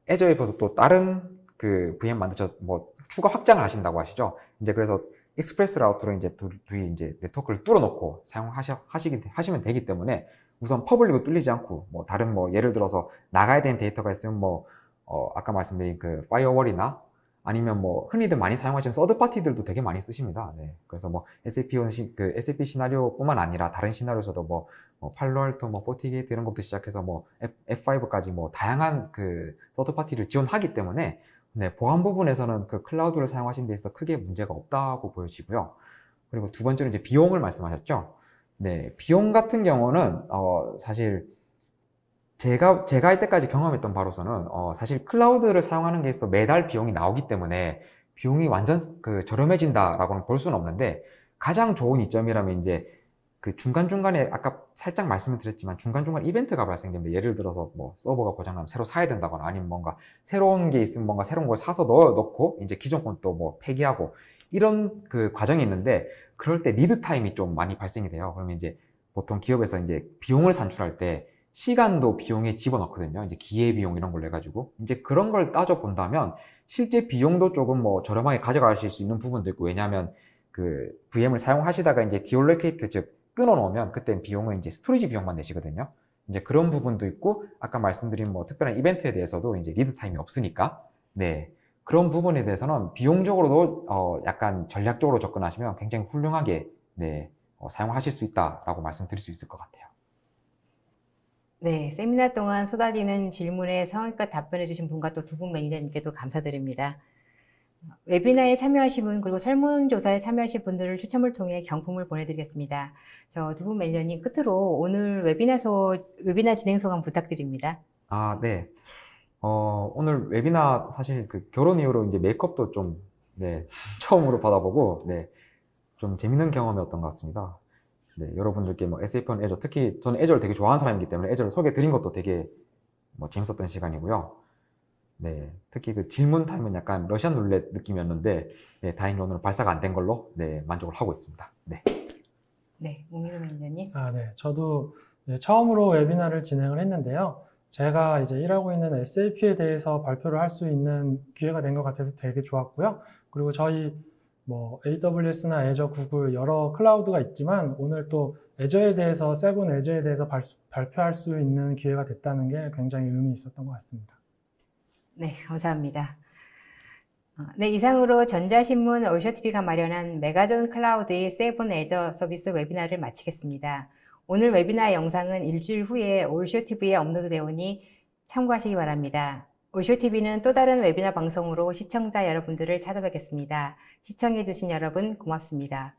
애저에서 또 다른 그 VM 만드셔, 뭐, 추가 확장을 하신다고 하시죠. 이제 그래서 익스프레스 라우터로 이제 둘이 이제 네트워크를 뚫어놓고 하시면 되기 때문에 우선 퍼블릭을 뚫리지 않고, 뭐, 다른 뭐, 예를 들어서 나가야 되는 데이터가 있으면 뭐, 아까 말씀드린 그 파이어월이나 아니면 뭐, 흔히들 많이 사용하시는 서드파티들도 되게 많이 쓰십니다. 네. 그래서 뭐, SAP 시나리오뿐만 아니라 다른 시나리오에서도 뭐, 팔로알토, 뭐, 포티게이트 이런 것부터 시작해서 뭐, F5까지 뭐, 다양한 그 서드파티를 지원하기 때문에 네, 보안 부분에서는 그 클라우드를 사용하신 데 있어서 크게 문제가 없다고 보여지고요. 그리고 두 번째로 이제 비용을 말씀하셨죠. 네, 비용 같은 경우는, 사실, 제가 할 때까지 경험했던 바로서는, 사실 클라우드를 사용하는 게 있어 매달 비용이 나오기 때문에 비용이 완전 그 저렴해진다라고는 볼 수는 없는데, 가장 좋은 이점이라면 이제 그 중간중간에 아까 살짝 말씀을 드렸지만 중간중간 이벤트가 발생됩니다. 예를 들어서 뭐 서버가 고장나면 새로 사야 된다거나 아니면 뭔가 새로운 게 있으면 뭔가 새로운 걸 사서 넣고 이제 기존 건 또 뭐 폐기하고 이런 그 과정이 있는데 그럴 때 리드 타임이 좀 많이 발생이 돼요. 그러면 이제 보통 기업에서 이제 비용을 산출할 때 시간도 비용에 집어넣거든요. 이제 기회비용 이런 걸로 해가지고 이제 그런 걸 따져 본다면 실제 비용도 조금 뭐 저렴하게 가져가실 수 있는 부분도 있고 왜냐하면 그 VM을 사용하시다가 이제 디올로케이트 즉 끊어놓으면 그때 비용은 이제 스토리지 비용만 내시거든요. 이제 그런 부분도 있고 아까 말씀드린 뭐 특별한 이벤트에 대해서도 이제 리드 타임이 없으니까 네 그런 부분에 대해서는 비용적으로도 약간 전략적으로 접근하시면 굉장히 훌륭하게 네 사용하실 수 있다라고 말씀드릴 수 있을 것 같아요. 네, 세미나 동안 쏟아지는 질문에 성의껏 답변해 주신 분과 또 두 분 매니저님께도 감사드립니다. 웨비나에 참여하신 분 그리고 설문조사에 참여하신 분들을 추첨을 통해 경품을 보내드리겠습니다. 저 두 분 매니저님 끝으로 오늘 웨비나 진행 소감 부탁드립니다. 아, 네. 오늘 웨비나 사실 그 결혼 이후로 이제 메이크업도 좀, 네, 처음으로 받아보고, 네, 좀 재밌는 경험이었던 것 같습니다. 네, 여러분들께 뭐 SAP on Azure, 특히 저는 애저를 되게 좋아하는 사람이기 때문에 애저를 소개해 드린 것도 되게 뭐 재밌었던 시간이고요. 네, 특히 그 질문 타임은 약간 러시안 룰렛 느낌이었는데, 네, 다행히 오늘 발사가 안 된 걸로, 네, 만족을 하고 있습니다. 네. 네, 문민호 매니저님. 네. 저도 이제 처음으로 웨비나를 진행을 했는데요. 제가 이제 일하고 있는 SAP에 대해서 발표를 할 수 있는 기회가 된 것 같아서 되게 좋았고요. 그리고 저희 뭐 AWS나 애저, 구글 여러 클라우드가 있지만 오늘 또 애저에 대해서 세븐 애저에 대해서 발표할 수 있는 기회가 됐다는 게 굉장히 의미 있었던 것 같습니다. 네, 감사합니다. 네, 이상으로 전자신문 올쇼TV가 마련한 메가존 클라우드의 세븐 애저 서비스 웨비나를 마치겠습니다. 오늘 웨비나 영상은 일주일 후에 올쇼TV에 업로드되어 오니 참고하시기 바랍니다. 올쇼TV는 또 다른 웨비나 방송으로 시청자 여러분들을 찾아뵙겠습니다. 시청해주신 여러분 고맙습니다.